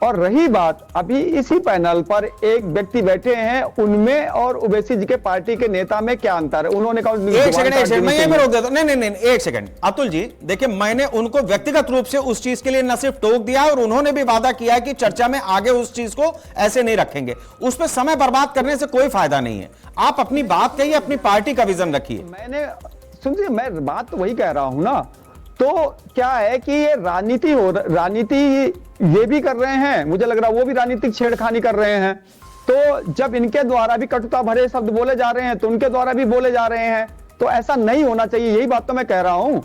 और रही बात, अभी इसी पैनल पर एक व्यक्ति बैठे हैं, उनमें और ओवैसी जी के पार्टी के नेता में क्या अंतर है? उन्होंने कहा एक सेकंड मैं ये भी रोक देता हूं। नहीं, एक सेकंड अतुल जी, देखिए मैंने उनको व्यक्तिगत रूप से उस चीज के लिए न सिर्फ टोक दिया और उन्होंने भी वादा किया है कि चर्चा में आगे उस चीज को ऐसे नहीं रखेंगे। उस पर समय बर्बाद करने से कोई फायदा नहीं है। आप अपनी बात कहिए, अपनी पार्टी का विजन रखिए। मैंने सुनिए, मैं बात तो वही कह रहा हूं ना। तो क्या है कि ये राजनीति ये भी कर रहे हैं, मुझे लग रहा है वो भी राजनीतिक छेड़खानी कर रहे हैं। तो जब इनके द्वारा भी कटुता भरे शब्द बोले जा रहे हैं तो उनके द्वारा भी बोले जा रहे हैं, तो ऐसा नहीं होना चाहिए। यही बात तो मैं कह रहा हूं।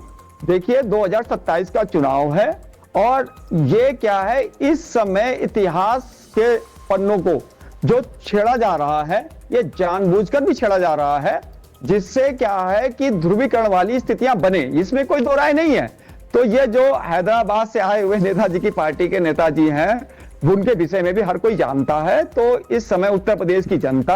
देखिए 2027 का चुनाव है और ये क्या है, इस समय इतिहास के पन्नों को जो छेड़ा जा रहा है, ये जानबूझकर भी छेड़ा जा रहा है, जिससे क्या है कि ध्रुवीकरण वाली स्थितियां बने, इसमें कोई दो राय नहीं है। तो ये जो हैदराबाद से आए हुए नेताजी की पार्टी के नेताजी हैं, उनके विषय में भी हर कोई जानता है। तो इस समय उत्तर प्रदेश की जनता,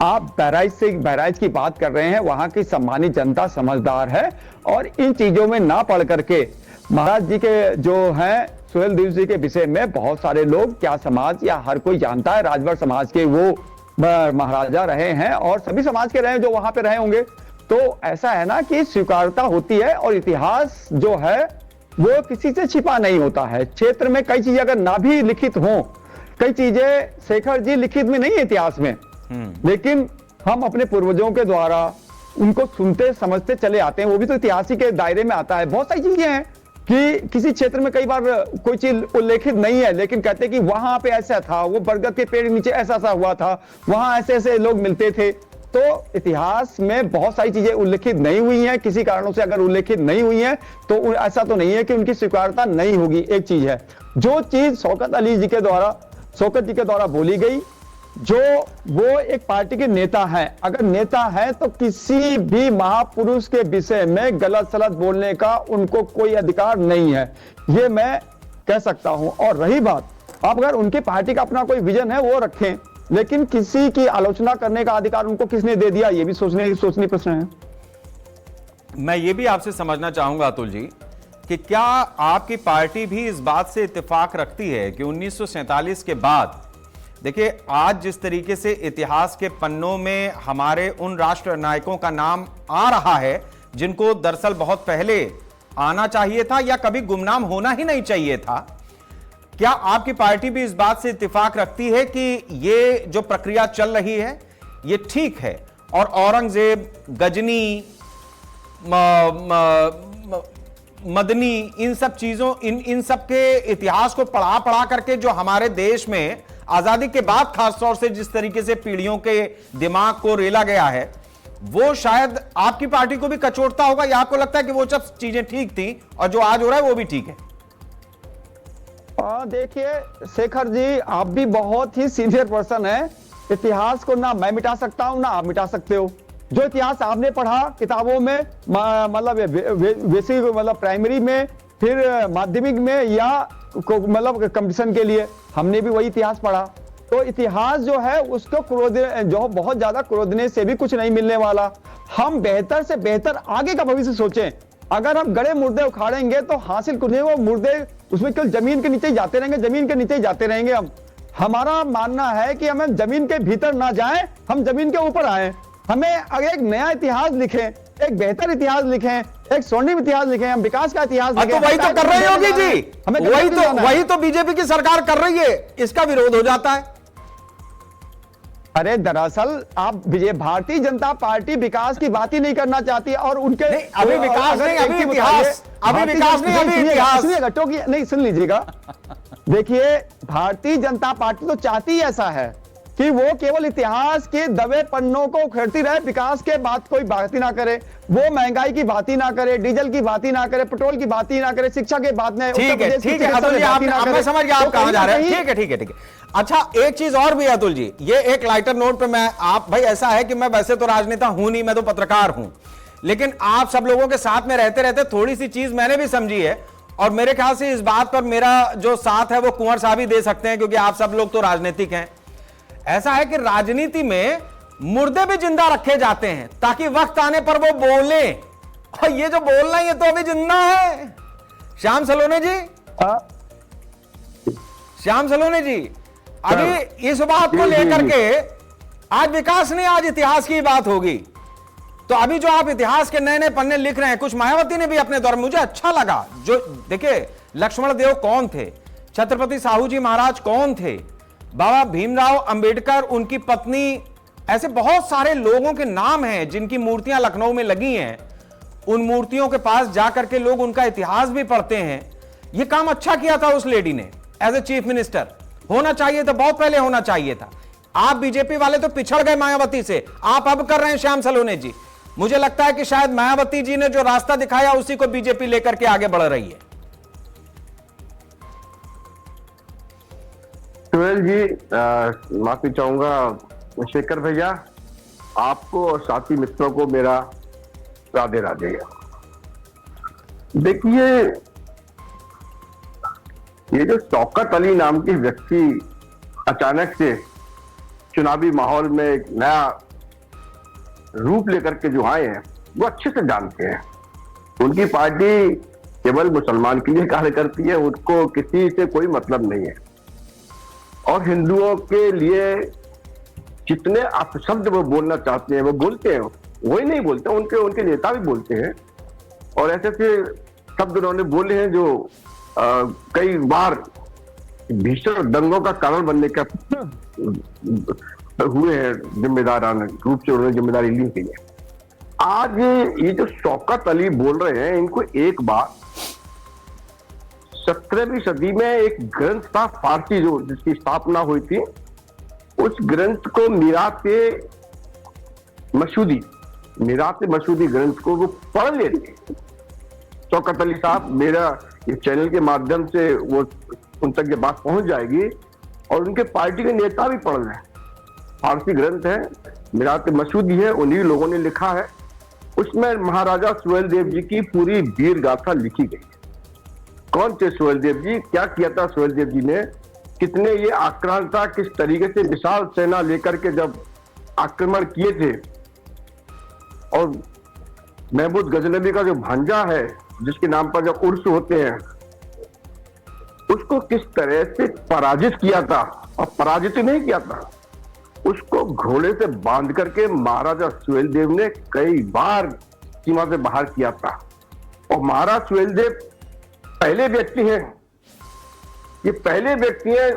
आप बहराइच की बात कर रहे हैं, वहां की सम्मानित जनता समझदार है और इन चीजों में ना पढ़ करके महाराज जी के जो हैं सोहेल देव जी के विषय में बहुत सारे लोग, क्या समाज या हर कोई जानता है, राजभर समाज के वो महाराजा रहे हैं और सभी समाज के रहे हैं जो वहां पे रहे होंगे। तो ऐसा है ना कि स्वीकारता होती है और इतिहास जो है वो किसी से छिपा नहीं होता है। क्षेत्र में कई चीजें अगर ना भी लिखित हों, कई चीजें शेखर जी लिखित में नहीं है इतिहास में, लेकिन हम अपने पूर्वजों के द्वारा उनको सुनते समझते चले आते हैं, वो भी तो इतिहास के दायरे में आता है। बहुत सारी चीजें हैं कि किसी क्षेत्र में कई बार कोई चीज उल्लेखित नहीं है, लेकिन कहते हैं कि वहां पे ऐसा था, वो बरगद के पेड़ नीचे ऐसा सा हुआ था, वहां ऐसे ऐसे लोग मिलते थे। तो इतिहास में बहुत सारी चीजें उल्लेखित नहीं हुई हैं, किसी कारणों से अगर उल्लेखित नहीं हुई हैं तो ऐसा तो नहीं है कि उनकी स्वीकारता नहीं होगी। एक चीज है, जो चीज शौकत जी के द्वारा बोली गई, जो वो एक पार्टी के नेता हैं, अगर नेता हैं तो किसी भी महापुरुष के विषय में गलत सलत बोलने का उनको कोई अधिकार नहीं है, ये मैं कह सकता हूं। और रही बात, आप अगर उनके पार्टी का अपना कोई विजन है वो रखें, लेकिन किसी की आलोचना करने का अधिकार उनको किसने दे दिया, ये भी सोचने प्रश्न है। मैं ये भी आपसे समझना चाहूंगा अतुल जी कि क्या आपकी पार्टी भी इस बात से इत्तेफाक रखती है कि 1947 के बाद, देखिए आज जिस तरीके से इतिहास के पन्नों में हमारे उन राष्ट्र नायकों का नाम आ रहा है जिनको दरअसल बहुत पहले आना चाहिए था या कभी गुमनाम होना ही नहीं चाहिए था, क्या आपकी पार्टी भी इस बात से इत्तेफाक रखती है कि ये जो प्रक्रिया चल रही है ये ठीक है और औरंगजेब, गजनी, मदनी, इन सब चीजों इन सब के इतिहास को पढ़ा करके जो हमारे देश में आजादी के बाद खासतौर से जिस तरीके से पीढ़ियों के दिमाग को रेला गया है, वो शायद आपकी पार्टी को भी कचोटता होगा, या आपको लगता है कि वो सब चीजें ठीक थी और जो आज हो रहा है वो भी ठीक है? देखिए शेखर जी, आप भी बहुत ही सीनियर पर्सन है। इतिहास को ना मैं मिटा सकता हूं ना आप मिटा सकते हो। जो इतिहास आपने पढ़ा किताबों में, मतलब बेसिक मतलब प्राइमरी में, फिर माध्यमिक में, या मतलब कंपटीशन के लिए, हमने भी वही इतिहास पढ़ा। तो इतिहास जो है उसको जो बहुत ज्यादा क्रोधने से भी कुछ नहीं मिलने वाला। हम बेहतर से बेहतर आगे का भविष्य सोचें। अगर हम गड़े मुर्दे उखाड़ेंगे तो हासिल कुछ नहीं, वो मुर्दे उसमें केवल जमीन के नीचे जाते रहेंगे, जमीन के नीचे जाते रहेंगे। हमारा मानना है कि हमें जमीन के भीतर ना जाएं, हम जमीन के ऊपर आए। हमें अगर एक नया इतिहास लिखें, एक बेहतर इतिहास लिखें, एक स्वर्णिम इतिहास लिखें, हम विकास का इतिहास लिखें। तो वही तो कर रही होगी जी, वही तो बीजेपी की सरकार कर रही है, इसका विरोध हो जाता है। अरे दरअसल आप भारतीय जनता पार्टी विकास की बात ही नहीं करना चाहती और उनके अभी विकास नहीं, अभी इतिहास, अभी विकास नहीं, अभी इतिहास नहीं। सुन लीजिएगा, देखिए भारतीय जनता पार्टी तो चाहती ही ऐसा है कि वो केवल इतिहास के दबे पन्नों को उखेड़ती रहे, विकास के बात कोई बात ही ना करे, वो महंगाई की बात ही ना करे, डीजल की बात ही ना करे, पेट्रोल की बात ही ना करे, शिक्षा की बात नहीं। ठीक है, मैं समझ गया आप कहां जा रहे हैं। ठीक है। अच्छा, एक चीज और भी है अतुल जी, ये एक लाइटर नोट पे मैं आप भाई, ऐसा है कि मैं वैसे तो राजनेता हूं नहीं, मैं तो पत्रकार हूं, लेकिन आप सब लोगों के साथ में रहते रहते थोड़ी सी चीज मैंने भी समझी है, और मेरे ख्याल से इस बात पर मेरा जो साथ है वो कुंवर साहब ही दे सकते हैं, क्योंकि आप सब लोग तो राजनीतिक हैं। ऐसा है कि राजनीति में मुर्दे भी जिंदा रखे जाते हैं ताकि वक्त आने पर वो बोले, और ये जो बोलना है ये तो अभी जिंदा है। श्याम सलोने जी, अभी इस बात को लेकर के आज विकास नहीं, आज इतिहास की बात होगी। तो अभी जो आप इतिहास के नए नए पन्ने लिख रहे हैं, कुछ मायावती ने भी अपने दौर में, मुझे अच्छा लगा। जो देखिए, लक्ष्मण देव कौन थे, छत्रपति साहू जी महाराज कौन थे, बाबा भीमराव अंबेडकर, उनकी पत्नी, ऐसे बहुत सारे लोगों के नाम हैं जिनकी मूर्तियां लखनऊ में लगी हैं। उन मूर्तियों के पास जाकर के लोग उनका इतिहास भी पढ़ते हैं। यह काम अच्छा किया था उस लेडी ने एज ए चीफ मिनिस्टर। होना चाहिए था, बहुत पहले होना चाहिए था। आप बीजेपी वाले तो पिछड़ गए मायावती से, आप अब कर रहे हैं श्याम सलोने जी। मुझे लगता है कि शायद मायावती जी ने जो रास्ता दिखाया उसी को बीजेपी लेकर के आगे बढ़ रही है। सुहेल जी, माफी चाहूंगा शेखर भैया, आपको और साथी मित्रों को मेरा राधे राधे। देखिए, ये जो शौकत अली नाम के व्यक्ति अचानक से चुनावी माहौल में एक नया रूप लेकर के जो आए हैं, वो अच्छे से जानते हैं उनकी पार्टी केवल मुसलमान के लिए कार्य करती है, उनको किसी से कोई मतलब नहीं है। और हिंदुओं के लिए जितने आप शब्द वो बोलना चाहते हैं वो बोलते हैं, वही नहीं बोलते, उनके नेता भी बोलते हैं। और ऐसे ऐसे शब्द उन्होंने बोले हैं जो कई बार भीषण दंगों का कारण बनने का हुए हैं, जिम्मेदाराना रूप से उन्होंने जिम्मेदारी ली हुई है। आज ये जो शौकत अली बोल रहे हैं, इनको एक बार 17वीं सदी में एक ग्रंथ था फारसी जो जिसकी स्थापना हुई थी, उस ग्रंथ को मीरात-ए मसूदी ग्रंथ को वो पढ़ लेते। शौकत अली साहब, मेरा ये चैनल के माध्यम से वो उन तक ये बात पहुंच जाएगी, और उनके पार्टी के नेता भी पढ़ रहे हैं। फारसी ग्रंथ है, मीरात-ए मसूदी है, उन्हीं लोगों ने लिखा है। उसमें महाराजा सुहेलदेव जी की पूरी वीर गाथा लिखी गई है। कौन थे सुहेलदेव जी, क्या किया था सुहेलदेव जी ने, कितने ये आक्रांता, किस तरीके से विशाल सेना लेकर के जब आक्रमण किए थे, और महमूद गजनबी का जो भांजा है जिसके नाम पर जब उर्स होते हैं, उसको किस तरह से पराजित किया था। और पराजित नहीं किया था, उसको घोड़े से बांध करके महाराजा सुहेलदेव ने कई बार सीमा से बाहर किया था। और महाराज सुहेलदेव पहले व्यक्ति हैं, ये पहले व्यक्ति हैं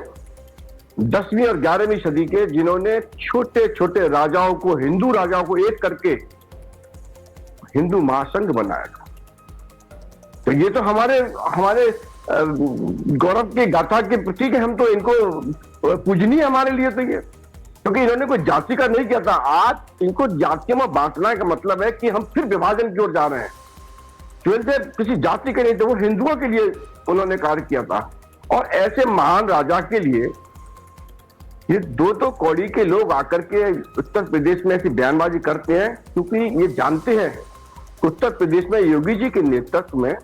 10वीं और 11वीं सदी के जिन्होंने छोटे छोटे राजाओं को, हिंदू राजाओं को एक करके हिंदू महासंघ बनाया था। तो ये तो हमारे गौरव की गाथा के प्रतीक है। हम तो इनको पूजनीय हमारे लिए तो ये, क्योंकि इन्होंने कोई जाति का नहीं किया था। आज इनको जातियों में बांटना का मतलब है कि हम फिर विभाजन की ओर जा रहे हैं। सुहेलदेव किसी जाति के नहीं थे, वो हिंदुओं के लिए उन्होंने कार्य किया था। और ऐसे महान राजा के लिए ये दो कौड़ी के लोग आकर के उत्तर प्रदेश में ऐसी बयानबाजी करते हैं, क्योंकि ये जानते हैं उत्तर प्रदेश में योगी जी के नेतृत्व में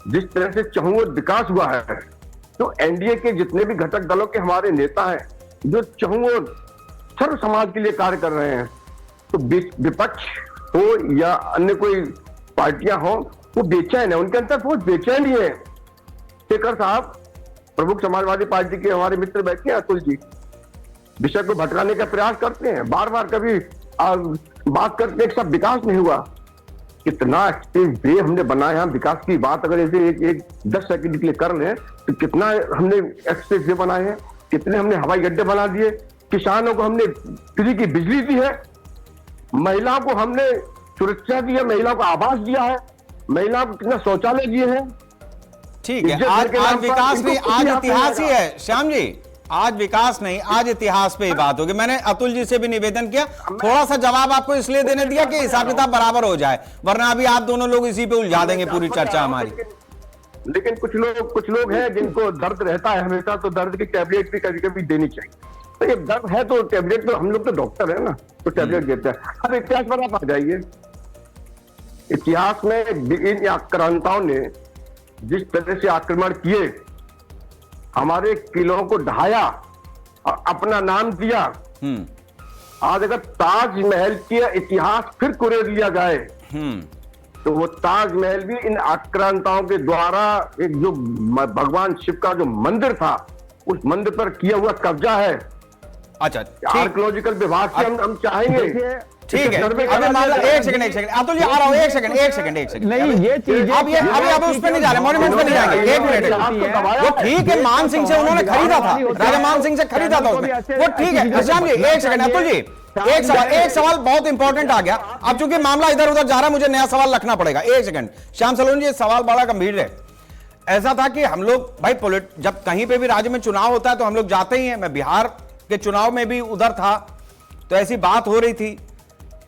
जिस तरह से चहुओर विकास हुआ है, तो एनडीए के जितने भी घटक दलों के हमारे नेता हैं जो चहुओर सर्व समाज के लिए कार्य कर रहे हैं, तो विपक्ष हो या अन्य कोई पार्टियां हो, वो बेचैन है, उनके अंदर बहुत बेचैनी है। शेखर साहब प्रमुख समाजवादी पार्टी के हमारे मित्र बैठे हैं, अतुल जी, विषय को भटकाने का प्रयास करते हैं, बार बार कभी बात करते हैं, सब विकास नहीं हुआ। कितना वे हमने बनाया, विकास की बात अगर ऐसे एक 10 सेकंड के लिए कर लें तो कितना हमने एक्सप्रेस वे बनाए हैं, कितने हमने हवाई अड्डे बना दिए, किसानों को हमने फ्री की बिजली दी है, महिलाओं को हमने सुरक्षा दी है, महिलाओं को आवास दिया है, महिलाओं को कितना शौचालय दिए हैं। ठीक है, आज विकास नहीं, आज इतिहास ही है श्याम जी, आज विकास नहीं, आज इतिहास पे ही बात होगी। मैंने अतुल जी से भी निवेदन किया, थोड़ा सा जवाब आपको इसलिए देने दिया कि हिसाब किताब बराबर हो जाए, वरना अभी आप दोनों लोग इसी पे उलझा देंगे पूरी चर्चा हमारी। लेकिन कुछ लोग हैं जिनको दर्द रहता है हमेशा, तो दर्द की टैबलेट भी कभी कभी देनी चाहिए। तो ये दर्द है तो टैबलेट, तो हम लोग तो डॉक्टर है ना, तो टैबलेट देते हैं। अब इतिहास पर आप आ जाइए, इतिहास में इन आक्रांताओं ने जिस तरह से आक्रमण किए, हमारे किलों को ढाया और अपना नाम दिया। आज अगर ताजमहल का इतिहास फिर कुरेद लिया जाए तो वो ताजमहल भी इन आक्रांताओं के द्वारा, एक जो भगवान शिव का जो मंदिर था उस मंदिर पर किया हुआ कब्जा है। अच्छा, आर्कियोलॉजिकल विभाग से हम चाहेंगे, ठीक है, अभी मामला एक सेकंड अतुल जी आ रहा हूं, एक सेकंड नहीं, ये चीज अब उस पर नहीं जा रहे, मॉन्यूमेंट पे नहीं जाएंगे, एक मिनट। वो ठीक है, मान सिंह से उन्होंने खरीदा था, राजा मान सिंह से खरीदा था उसने, वो ठीक है। श्याम जी एक सेकंड, अतुल जी एक सवाल बहुत इंपॉर्टेंट आ गया। अब चूंकि मामला इधर उधर जा रहा है, मुझे नया सवाल रखना पड़ेगा। एक सेकंड श्याम सलोनी जी, सवाल बड़ा गंभीर है। ऐसा था कि हम लोग भाई जब कहीं पे भी राज्य में चुनाव होता है तो हम लोग जाते ही हैं। मैं बिहार के चुनाव में भी उधर था, तो ऐसी बात हो रही थी।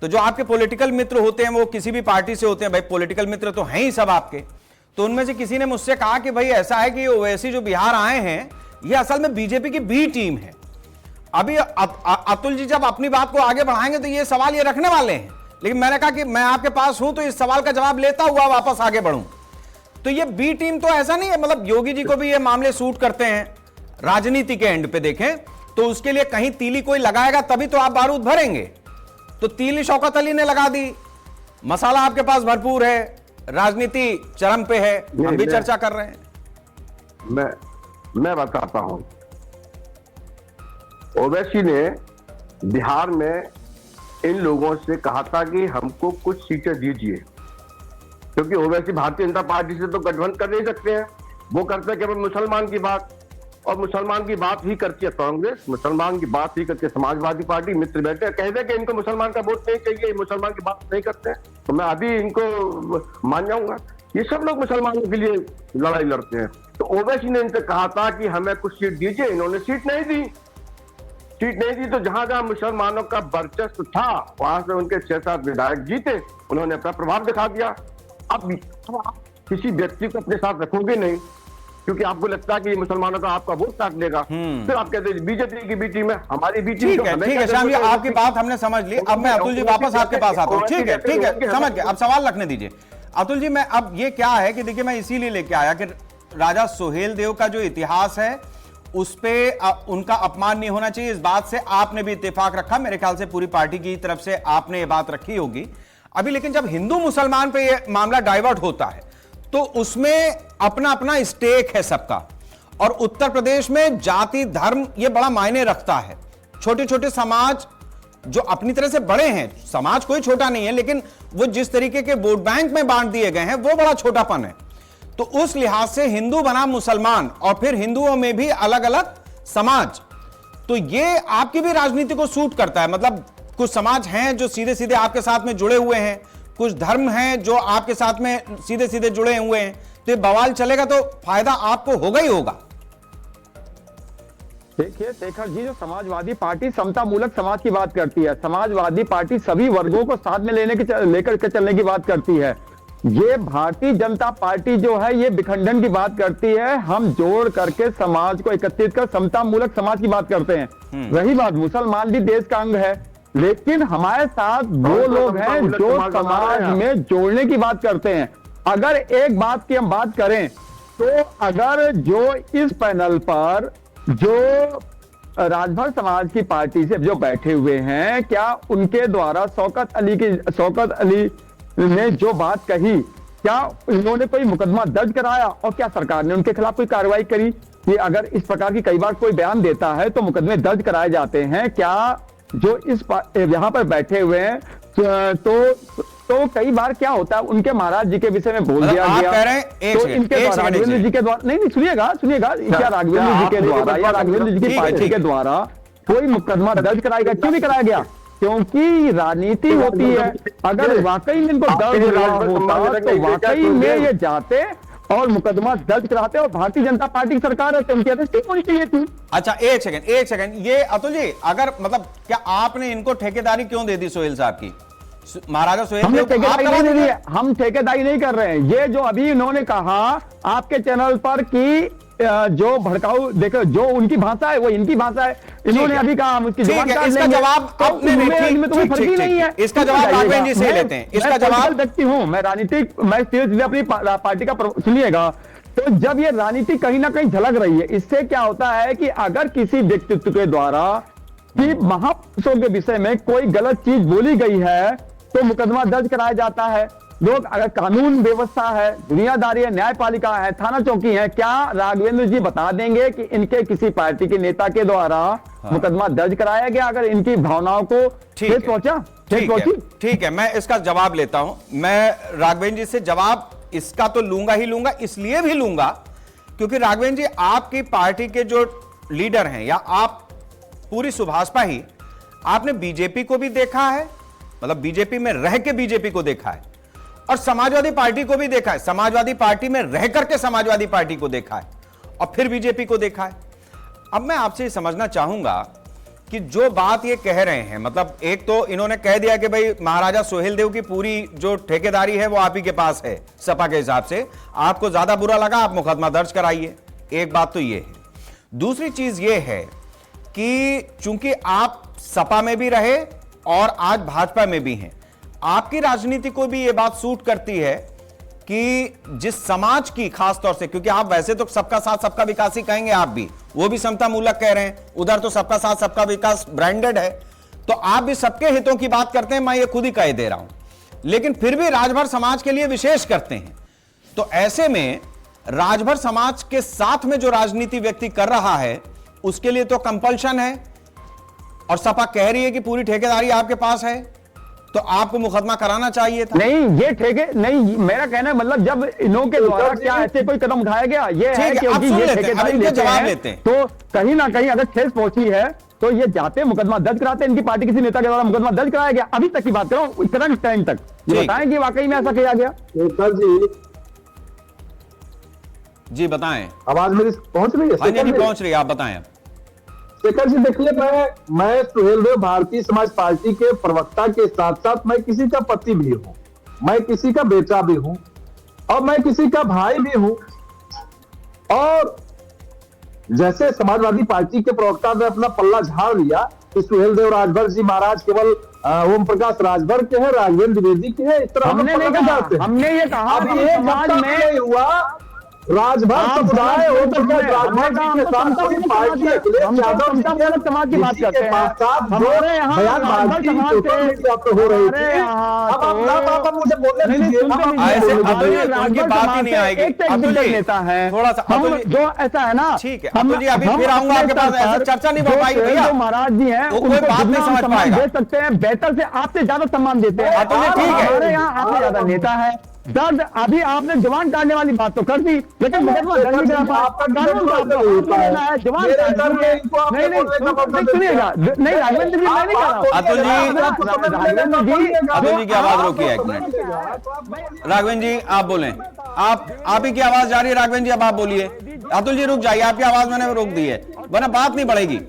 तो जो आपके पॉलिटिकल मित्र होते हैं वो किसी भी पार्टी से होते हैं, भाई पॉलिटिकल मित्र तो हैं ही सब आपके, तो उनमें से किसी ने मुझसे कहा कि भाई ऐसा है कि ओवैसी जो बिहार आए हैं ये असल में बीजेपी की बी टीम है। अभी अतुल जी जब अपनी बात को आगे बढ़ाएंगे तो ये सवाल ये रखने वाले हैं, लेकिन मैंने कहा कि मैं आपके पास हूं तो इस सवाल का जवाब लेता हुआ वापस आगे बढ़ूं। तो ये बी टीम तो ऐसा नहीं है, मतलब योगी जी को भी ये मामले सूट करते हैं। राजनीति के एंड पे देखें तो उसके लिए कहीं तीली कोई लगाएगा तभी तो आप बारूद भरेंगे। तो तीली शौकत अली ने लगा दी, मसाला आपके पास भरपूर है, राजनीति चरम पे है, हम भी चर्चा कर रहे हैं। मैं बताता हूं, ओवैसी ने बिहार में इन लोगों से कहा था कि हमको कुछ सीटें दीजिए, क्योंकि ओवैसी भारतीय जनता पार्टी से तो गठबंधन कर नहीं सकते हैं। वो करते हैं केवल मुसलमान की बात, और मुसलमान की बात ही करती है कांग्रेस, मुसलमान की बात ही करती है समाजवादी पार्टी। मित्र बैठे कह दे कि इनको मुसलमान का वोट नहीं चाहिए, मुसलमान की बात नहीं करते हैं, तो मैं अभी इनको मान जाऊंगा। ये सब लोग मुसलमानों के लिए लड़ाई लड़ते हैं। तो ओवैसी ने इनसे कहा था कि हमें कुछ सीट दीजिए, इन्होंने सीट नहीं दी। तो जहां जहां मुसलमानों का वर्चस्व था वहां से उनके 6-7 विधायक जीते, उन्होंने अपना प्रभाव दिखा दिया। अब आप किसी व्यक्ति को अपने साथ रखोगे नहीं, क्योंकि आपको लगता है कि मुसलमानों का आपका वोट काट लेगा, फिर आप कहते हैं बीजेपी की बी टीम है, हमारी बी टीम। ठीक है श्याम जी, आपकी बात हमने समझ ली। अब मैं अतुल जी वापस आपके पास आता हूं। ठीक है समझ गए, अब सवाल रखने दीजिए अतुल जी। मैं अब ये क्या है कि देखिए, मैं इसीलिए लेके आया कि राजा सोहेल देव का जो इतिहास है उस पे उनका अपमान नहीं होना चाहिए, इस बात से आपने भी इत्तेफाक रखा, मेरे ख्याल से पूरी पार्टी की तरफ से आपने ये बात रखी होगी अभी। लेकिन जब हिंदू मुसलमान पे ये मामला डाइवर्ट होता है तो उसमें अपना अपना स्टेक है सबका, और उत्तर प्रदेश में जाति धर्म ये बड़ा मायने रखता है। छोटे छोटे समाज जो अपनी तरह से बड़े हैं, समाज कोई छोटा नहीं है, लेकिन वो जिस तरीके के वोट बैंक में बांट दिए गए हैं वो बड़ा छोटापन है। तो उस लिहाज से हिंदू बना मुसलमान, और फिर हिंदुओं में भी अलग अलग समाज, तो ये आपकी भी राजनीति को सूट करता है। मतलब कुछ समाज हैं जो सीधे सीधे आपके साथ में जुड़े हुए हैं, कुछ धर्म हैं जो आपके साथ में सीधे सीधे जुड़े हुए हैं, तो ये बवाल चलेगा तो फायदा आपको होगा ही होगा। देखिए शेखर जी, जो समाजवादी पार्टी समता मूलक समाज की बात करती है, समाजवादी पार्टी सभी वर्गों को साथ में लेकर के चलने की बात करती है। ये भारतीय जनता पार्टी जो है ये विखंडन की बात करती है। हम जोड़ करके समाज को एकत्रित कर समता मूलक समाज की बात करते हैं। रही बात, मुसलमान भी देश का अंग है, लेकिन हमारे साथ वो लोग हैं जो समाज में जोड़ने की बात करते हैं। अगर एक बात की हम बात करें तो अगर जो इस पैनल पर जो राजभर समाज की पार्टी से जो बैठे हुए हैं, क्या उनके द्वारा शौकत अली ने जो बात कही, क्या इन्होंने कोई मुकदमा दर्ज कराया और क्या सरकार ने उनके खिलाफ कोई कार्रवाई करी? कि अगर इस प्रकार की कई बार कोई बयान देता है तो मुकदमे दर्ज कराए जाते हैं। क्या जो इस यहाँ पर बैठे हुए हैं तो कई बार क्या होता है, उनके महाराज जी के विषय में बोल दिया गया, तो इनके राघवेंद्र जी के द्वारा नहीं सुनिएगा क्या राघवेंद्र जी के द्वारा या राघवेंद्र जी की पार्टी के द्वारा कोई मुकदमा दर्ज कराया गया? क्यों नहीं कराया गया? क्योंकि राजनीति होती है। अगर वाकई में इनको दर्ज रहा होता तो वाकई में ये जाते और मुकदमा दर्ज कराते, और भारतीय जनता पार्टी की सरकार है तो उनकी अरेस्ट होनी चाहिए थी। अच्छा एक सेकंड, ये अतुल जी, अगर मतलब क्या आपने इनको ठेकेदारी क्यों दे दी सोहेल साहब की? महाराजा सोहेल हमने ठेकेदारी नहीं दे दी है, हम ठेकेदारी नहीं कर रहे हैं। ये जो अभी इन्होंने कहा आपके चैनल पर कि जो भड़काऊ, देखो जो उनकी भाषा है वो इनकी भाषा है, इन्होंने अभी कहा हम उसकी इसका जवाब इसका जवाब राघवेंद्र जी से लेते हैं। इसका जवाब व्यक्ति हूं मैं, राजनीतिक मैं सीधे अपनी पार्टी का सुनिएगा। तो जब ये राजनीति कहीं ना कहीं झलक रही है, इससे क्या होता है कि अगर किसी व्यक्तित्व के द्वारा कि महापुरुषों के विषय में कोई गलत चीज बोली गई है तो मुकदमा दर्ज कराया जाता है। लोग अगर कानून व्यवस्था है, दुनियादारी है, न्यायपालिका है, थाना चौकी है, क्या राघवेंद्र जी बता देंगे कि इनके किसी पार्टी के नेता के द्वारा मुकदमा दर्ज कराया गया अगर इनकी भावनाओं को ठेस पहुंचा? ठीक है, मैं इसका जवाब लेता हूं। मैं राघवेंद्र जी से जवाब इसका तो लूंगा ही लूंगा, इसलिए भी लूंगा क्योंकि राघवेंद्र जी आपकी पार्टी के जो लीडर हैं, या आप पूरी सुभाषपा ही, आपने बीजेपी को भी देखा है, मतलब बीजेपी में रह के बीजेपी को देखा है, और समाजवादी पार्टी को भी देखा है, समाजवादी पार्टी में रह करके समाजवादी पार्टी को देखा है, और फिर बीजेपी को देखा है। अब मैं आपसे ये समझना चाहूंगा कि जो बात ये कह रहे हैं, मतलब एक तो इन्होंने कह दिया कि भाई महाराजा सोहेल देव की पूरी जो ठेकेदारी है वो आप ही के पास है सपा के हिसाब से, आपको ज्यादा बुरा लगा आप मुकदमा दर्ज कराइए। एक बात तो ये है। दूसरी चीज ये है कि चूंकि आप सपा में भी रहे और आज भाजपा में भी हैं, आपकी राजनीति को भी यह बात सूट करती है कि जिस समाज की खासतौर से, क्योंकि आप वैसे तो सबका साथ सबका विकास ही कहेंगे, आप भी वो भी समता मूलक कह रहे हैं, उधर तो सबका साथ सबका विकास ब्रांडेड है, तो आप भी सबके हितों की बात करते हैं, मैं ये खुद ही कह दे रहा हूं, लेकिन फिर भी राजभर समाज के लिए विशेष करते हैं। तो ऐसे में राजभर समाज के साथ में जो राजनीति व्यक्ति कर रहा है उसके लिए तो कंपल्शन है और सपा कह रही है कि पूरी ठेकेदारी आपके पास है, तो आपको मुकदमा कराना चाहिए था। नहीं, ये ठेके नहीं, मेरा कहना है मतलब जब इन्हों के द्वारा क्या ऐसे कोई कदम उठाया गया, ये है कि ये ठेकेदारी लेते हैं, तो कहीं ना कहीं अगर ठेस पहुंची है तो ये जाते मुकदमा दर्ज कराते हैं। इनकी पार्टी किसी नेता के द्वारा मुकदमा दर्ज कराया गया? अभी तक की बात करो, करंट टाइम तक ये बताएं कि वाकई में ऐसा किया गया। जी बताएं, आवाज मेरी पहुंच रही है? हाँ जी पहुंच रही है, आप बताएं। शेखर जी देखिए, मैं सुहेल देव भारतीय समाज पार्टी के प्रवक्ता के साथ साथ मैं किसी का पति भी हूं, मैं किसी का बेटा भी हूं और मैं किसी का भाई भी हूं। और जैसे समाजवादी पार्टी के प्रवक्ता ने अपना पल्ला झाड़ लिया कि सुहेल देव राजभर जी महाराज केवल ओम प्रकाश राजभर के हैं, राघवेंद्र द्विवेदी के हैं, इस तरह हमने नहीं कहा, हमने ये कहा अभी एक समाज में हुआ राजभर समुदाय ओम प्रकाश राजभर जी के साथ कोई पार्टी समाज की बात करते हैं। हमारे यहाँ हो रही थी, अब मुझे बोलने दीजिए, उनकी बात ही नहीं आएगी। अतुल जी नेता है थोड़ा सा, अतुल जी जो ऐसा है ना, ठीक है अतुल जी, अभी फिर आऊंगा आपके पास, ऐसे चर्चा नहीं हो पाएगी भैया, महाराज जी हैं, कोई बात नहीं समझ पाएगा, दे सकते हैं, बेहतर से आपसे ज्यादा सम्मान देते हैं। अतुल जी ठीक है, हमारे यहाँ आपसे ज्यादा नेता है। दर्द अभी आपने जवान काटने वाली बात तो कर दी, लेकिन मुकदमा दर्ज नहीं करा पाया। जवान नहीं सुनिएगा, नहीं राघवेंद्र जी मैं नहीं कह रहा। अतुल जी की आवाज रोकिए एक मिनट। राघवेंद्र जी आप बोलें, आप ही की आवाज जा रही है। राघवेंद्र जी अब आप बोलिए। अतुल जी रुक जाइए, आपकी आवाज मैंने रोक दी है, वरना बात नहीं बढ़ेगी।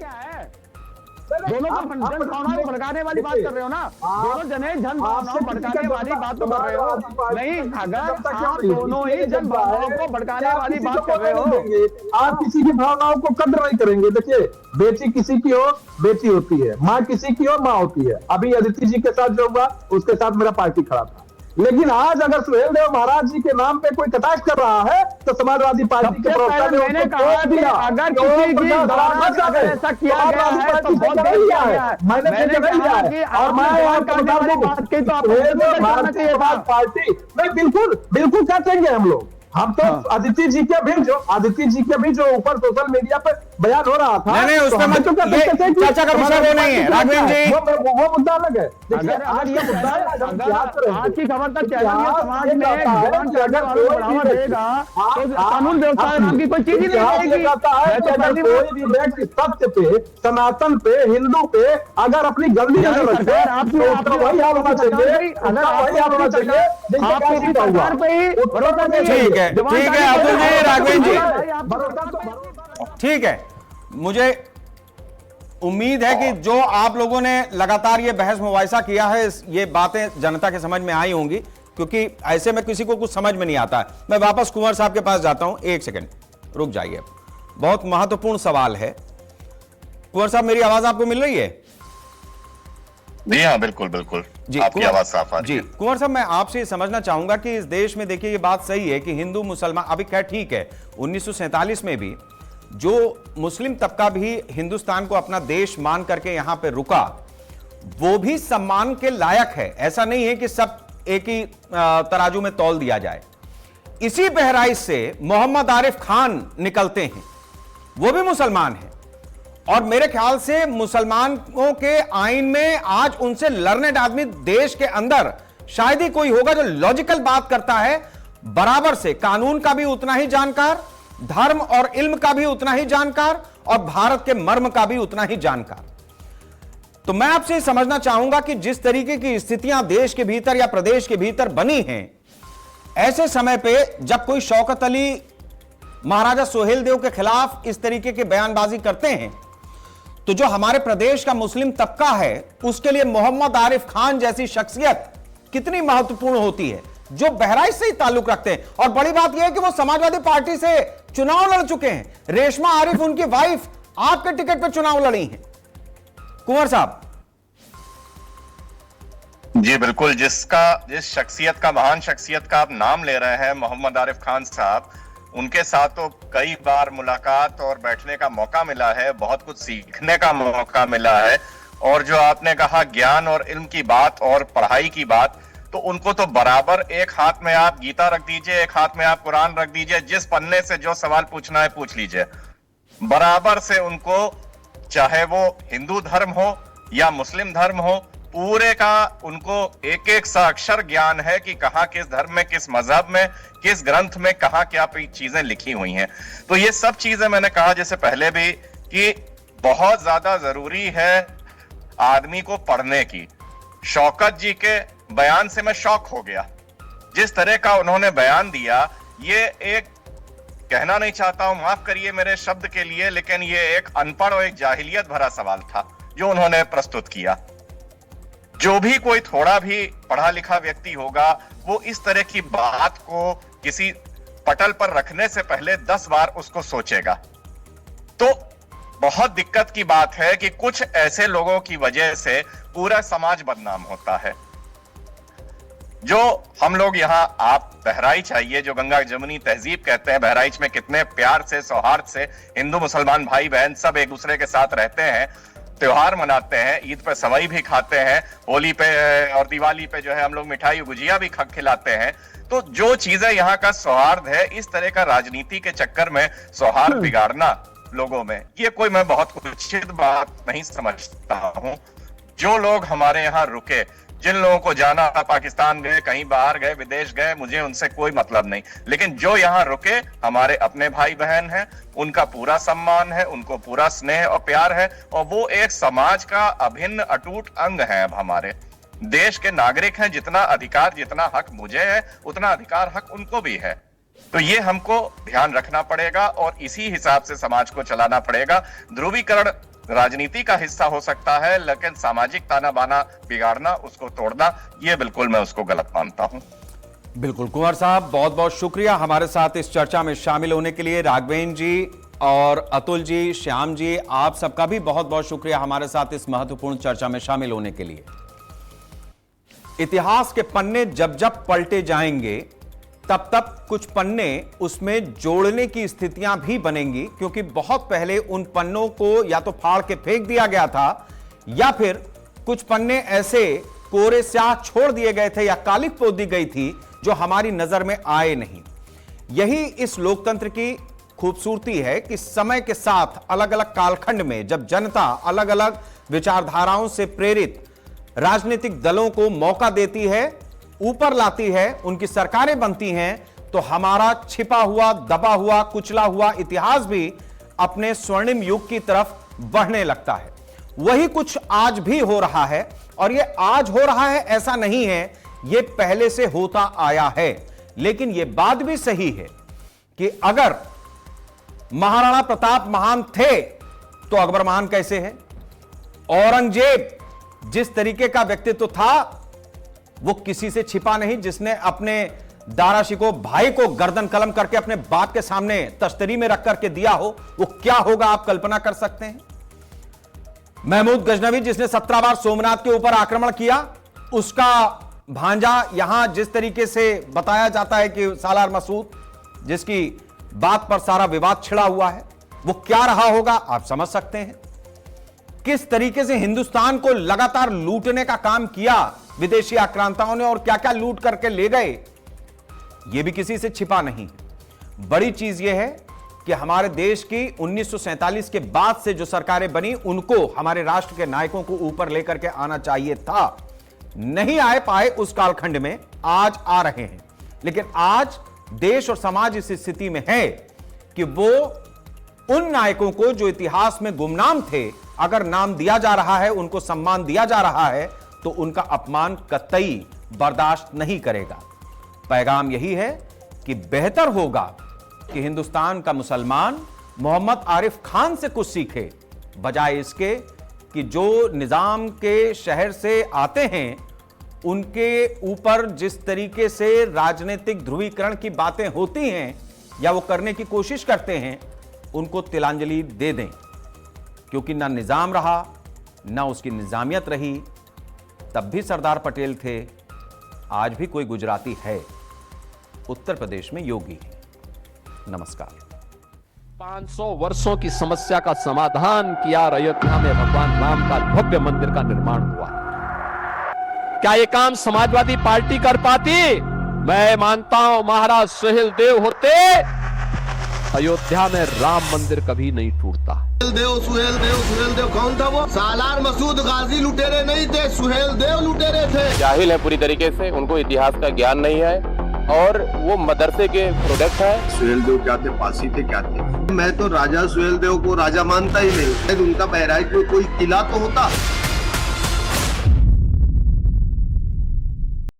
दोनों जनभावनाओं भड़काने वाली बात कर रहे हो ना, दोनों जने जनभावनाओं भड़काने वाली बात तो कर रहे हो। नहीं, अगर आप दोनों ही जनभावनाओं को भड़काने वाली बात कर रहे हो, आप किसी की भावनाओं को कदर नहीं करेंगे। देखिए, बेटी किसी की हो बेटी होती है, माँ किसी की हो माँ होती है। अभी अदिति जी के साथ जो हुआ उसके साथ मेरा पार्टी खड़ा था, लेकिन आज अगर सुहेल देव महाराज जी के नाम पे कोई कटाक्ष कर रहा है तो समाजवादी पार्टी के प्रवक्ता ने मैंने कहा कि अगर किसी की अगर ऐसा किया गया है तो बहुत देर किया है। मैंने कहा कि और बात की तो आप पार्टी नहीं, बिल्कुल बिल्कुल काटेंगे हम लोग। हम तो अदिति जी के भी जो ऊपर सोशल मीडिया पे बयान हो रहा था, नहीं उसमें मत चर्चा का विषय वो नहीं है राघवेंद्र जी, वो मुद्दा अलग है। आज की खबर तक समाज में बढ़ावा देगा तो कानून व्यवस्था नाम की कोई चीज ही नहीं। कोई भी व्यक्ति सत्य पे, सनातन पे, हिंदू पे अगर अपनी गलती नजर रखे, वही हाल होना चाहिए, वही हाल होना चाहिए। ठीक है अतुल जी, राघवेंद्र जी ठीक है। मुझे उम्मीद है कि जो आप लोगों ने लगातार ये बहस मुबाहिसा किया है, ये बातें जनता के समझ में आई होंगी, क्योंकि ऐसे में किसी को कुछ समझ में नहीं आता है। मैं वापस कुंवर साहब के पास जाता हूं, एक सेकंड रुक जाइए, बहुत महत्वपूर्ण सवाल है। कुंवर साहब मेरी आवाज आपको मिल रही है? जी हाँ, बिल्कुल बिल्कुल जी, आपकी आवाज साफ आ रही है। कुंवर साहब मैं आपसे ये समझना चाहूंगा कि इस देश में देखिए ये बात सही है कि हिंदू मुसलमान, अभी क्या ठीक है 1947 में भी जो मुस्लिम तबका भी हिंदुस्तान को अपना देश मान करके यहां पे रुका, वो भी सम्मान के लायक है। ऐसा नहीं है कि सब एक ही तराजू में तौल दिया जाए। इसी बहराइच से मोहम्मद आरिफ खान निकलते हैं, वो भी मुसलमान हैं, और मेरे ख्याल से मुसलमानों के आईन में आज उनसे लर्नेड आदमी देश के अंदर शायद ही कोई होगा जो लॉजिकल बात करता है, बराबर से कानून का भी उतना ही जानकार, धर्म और इल्म का भी उतना ही जानकार, और भारत के मर्म का भी उतना ही जानकार। तो मैं आपसे समझना चाहूंगा कि जिस तरीके की स्थितियां देश के भीतर या प्रदेश के भीतर बनी हैं, ऐसे समय पे जब कोई शौकत अली महाराजा सोहेल देव के खिलाफ इस तरीके की बयानबाजी करते हैं, तो जो हमारे प्रदेश का मुस्लिम तबका है उसके लिए मोहम्मद आरिफ खान जैसी शख्सियत कितनी महत्वपूर्ण होती है, जो बहराइच से ही ताल्लुक रखते हैं। और बड़ी बात यह है कि वो समाजवादी पार्टी से चुनाव लड़ चुके हैं। रेशमा आरिफ उनकी वाइफ आपके टिकट पर चुनाव लड़ी हैं। कुंवर साहब जी बिल्कुल, जिस शख्सियत का, महान शख्सियत का आप नाम ले रहे हैं, मोहम्मद आरिफ खान साहब, उनके साथ तो कई बार मुलाकात और बैठने का मौका मिला है, बहुत कुछ सीखने का मौका मिला है। और जो आपने कहा ज्ञान और इल्म की बात और पढ़ाई की बात, तो उनको तो बराबर एक हाथ में आप गीता रख दीजिए, एक हाथ में आप कुरान रख दीजिए, जिस पन्ने से जो सवाल पूछना है पूछ लीजिए, बराबर से उनको, चाहे वो हिंदू धर्म हो या मुस्लिम धर्म हो, पूरे का उनको एक एक सा अक्षर ज्ञान है कि कहाँ किस धर्म में, किस मजहब में, किस ग्रंथ में कहाँ क्या चीजें लिखी हुई हैं। तो ये सब चीजें मैंने कहा जैसे पहले भी कि बहुत ज्यादा जरूरी है आदमी को पढ़ने की। शौकत जी के बयान से मैं शौक हो गया, जिस तरह का उन्होंने बयान दिया। ये एक कहना नहीं चाहता हूं, माफ करिए मेरे शब्द के लिए, लेकिन ये एक अनपढ़ और एक जाहिलियत भरा सवाल था जो उन्होंने प्रस्तुत किया। जो भी कोई थोड़ा भी पढ़ा लिखा व्यक्ति होगा वो इस तरह की बात को किसी पटल पर रखने से पहले 10 बार उसको सोचेगा। तो बहुत दिक्कत की बात है कि कुछ ऐसे लोगों की वजह से पूरा समाज बदनाम होता है। जो हम लोग यहाँ, आप बहराइच आइए, जो गंगा जमुनी तहजीब कहते हैं, बहराइच में कितने प्यार से, सौहार्द से हिंदू मुसलमान भाई बहन सब एक दूसरे के साथ रहते हैं, त्योहार मनाते हैं, ईद पे सवई भी खाते हैं, होली पे और दिवाली पे जो है हम लोग मिठाई गुजिया भी खिलाते हैं। तो जो चीजें यहाँ का सौहार्द है, इस तरह का राजनीति के चक्कर में सौहार्द बिगाड़ना लोगों में, ये कोई मैं बहुत उचित बात नहीं समझता हूं। जो लोग हमारे यहाँ रुके, जिन लोगों को जाना, पाकिस्तान गए, कहीं बाहर गए, विदेश गए, मुझे उनसे कोई मतलब नहीं, लेकिन जो यहाँ रुके हमारे अपने भाई बहन हैं, उनका पूरा सम्मान है, उनको पूरा स्नेह और प्यार है, और वो एक समाज का अभिन्न अटूट अंग है। अब हमारे देश के नागरिक हैं, जितना अधिकार, जितना हक मुझे है, उतना अधिकार हक उनको भी है। तो ये हमको ध्यान रखना पड़ेगा और इसी हिसाब से समाज को चलाना पड़ेगा। ध्रुवीकरण राजनीति का हिस्सा हो सकता है, लेकिन सामाजिक ताना बाना बिगाड़ना, उसको तोड़ना, ये बिल्कुल मैं उसको गलत मानता हूं। बिल्कुल कुंवर साहब, बहुत बहुत शुक्रिया हमारे साथ इस चर्चा में शामिल होने के लिए। राघवेंद्र जी और अतुल जी, श्याम जी, आप सबका भी बहुत बहुत शुक्रिया हमारे साथ इस महत्वपूर्ण चर्चा में शामिल होने के लिए। इतिहास के पन्ने जब जब पलटे जाएंगे तब तब कुछ पन्ने उसमें जोड़ने की स्थितियां भी बनेंगी, क्योंकि बहुत पहले उन पन्नों को या तो फाड़ के फेंक दिया गया था या फिर कुछ पन्ने ऐसे कोरे स्याह छोड़ दिए गए थे या कालिक पोत दी गई थी जो हमारी नजर में आए नहीं। यही इस लोकतंत्र की खूबसूरती है कि समय के साथ अलग अलग कालखंड में जब जनता अलग अलग विचारधाराओं से प्रेरित राजनीतिक दलों को मौका देती है, ऊपर लाती है, उनकी सरकारें बनती हैं, तो हमारा छिपा हुआ, दबा हुआ, कुचला हुआ इतिहास भी अपने स्वर्णिम युग की तरफ बढ़ने लगता है। वही कुछ आज भी हो रहा है, और ये आज हो रहा है ऐसा नहीं है, ये पहले से होता आया है। लेकिन ये बात भी सही है कि अगर महाराणा प्रताप महान थे तो अकबर महान कैसे है? औरंगजेब जिस तरीके का व्यक्तित्व था वो किसी से छिपा नहीं। जिसने अपने दारा शिकोह भाई को गर्दन कलम करके अपने बाप के सामने तश्तरी में रख करके दिया हो, वो क्या होगा आप कल्पना कर सकते हैं। महमूद गजनवी जिसने 17 बार सोमनाथ के ऊपर आक्रमण किया, उसका भांजा यहां जिस तरीके से बताया जाता है कि सालार मसूद, जिसकी बात पर सारा विवाद छिड़ा हुआ है, वो क्या रहा होगा आप समझ सकते हैं। किस तरीके से हिंदुस्तान को लगातार लूटने का काम किया विदेशी आक्रांताओं ने और क्या क्या लूट करके ले गए, यह भी किसी से छिपा नहीं। बड़ी चीज यह है कि हमारे देश की 1947 के बाद से जो सरकारें बनी, उनको हमारे राष्ट्र के नायकों को ऊपर लेकर के आना चाहिए था, नहीं आए पाए उस कालखंड में, आज आ रहे हैं। लेकिन आज देश और समाज इस स्थिति में है कि वो उन नायकों को जो इतिहास में गुमनाम थे, अगर नाम दिया जा रहा है, उनको सम्मान दिया जा रहा है, तो उनका अपमान कतई बर्दाश्त नहीं करेगा। पैगाम यही है कि बेहतर होगा कि हिंदुस्तान का मुसलमान मोहम्मद आरिफ खान से कुछ सीखे, बजाय इसके कि जो निजाम के शहर से आते हैं उनके ऊपर जिस तरीके से राजनीतिक ध्रुवीकरण की बातें होती हैं या वो करने की कोशिश करते हैं, उनको तिलांजलि दे दें। क्योंकि ना निजाम रहा, ना उसकी निजामियत रही, तब भी सरदार पटेल थे, आज भी कोई गुजराती है, उत्तर प्रदेश में योगी है। नमस्कार। 500 वर्षों की समस्या का समाधान किया और अयोध्या में भगवान राम का भव्य मंदिर का निर्माण हुआ। क्या ये काम समाजवादी पार्टी कर पाती? मैं मानता हूं महाराज सुहेलदेव होते, अयोध्या में राम मंदिर कभी नहीं टूटता। सुहेल देव कौन था वो? सालार मसूद गाजी लुटेरे नहीं थे, सुहेल देव लुटेरे थे। जाहिल है पूरी तरीके से, उनको इतिहास का ज्ञान नहीं है और वो मदरसे के प्रोडक्ट है। सुहेल देव क्या थे, पासी थे, क्या थे? मैं तो राजा सुहेल देव को राजा मानता ही नहीं। उनका बहराइच में कोई किला तो होता।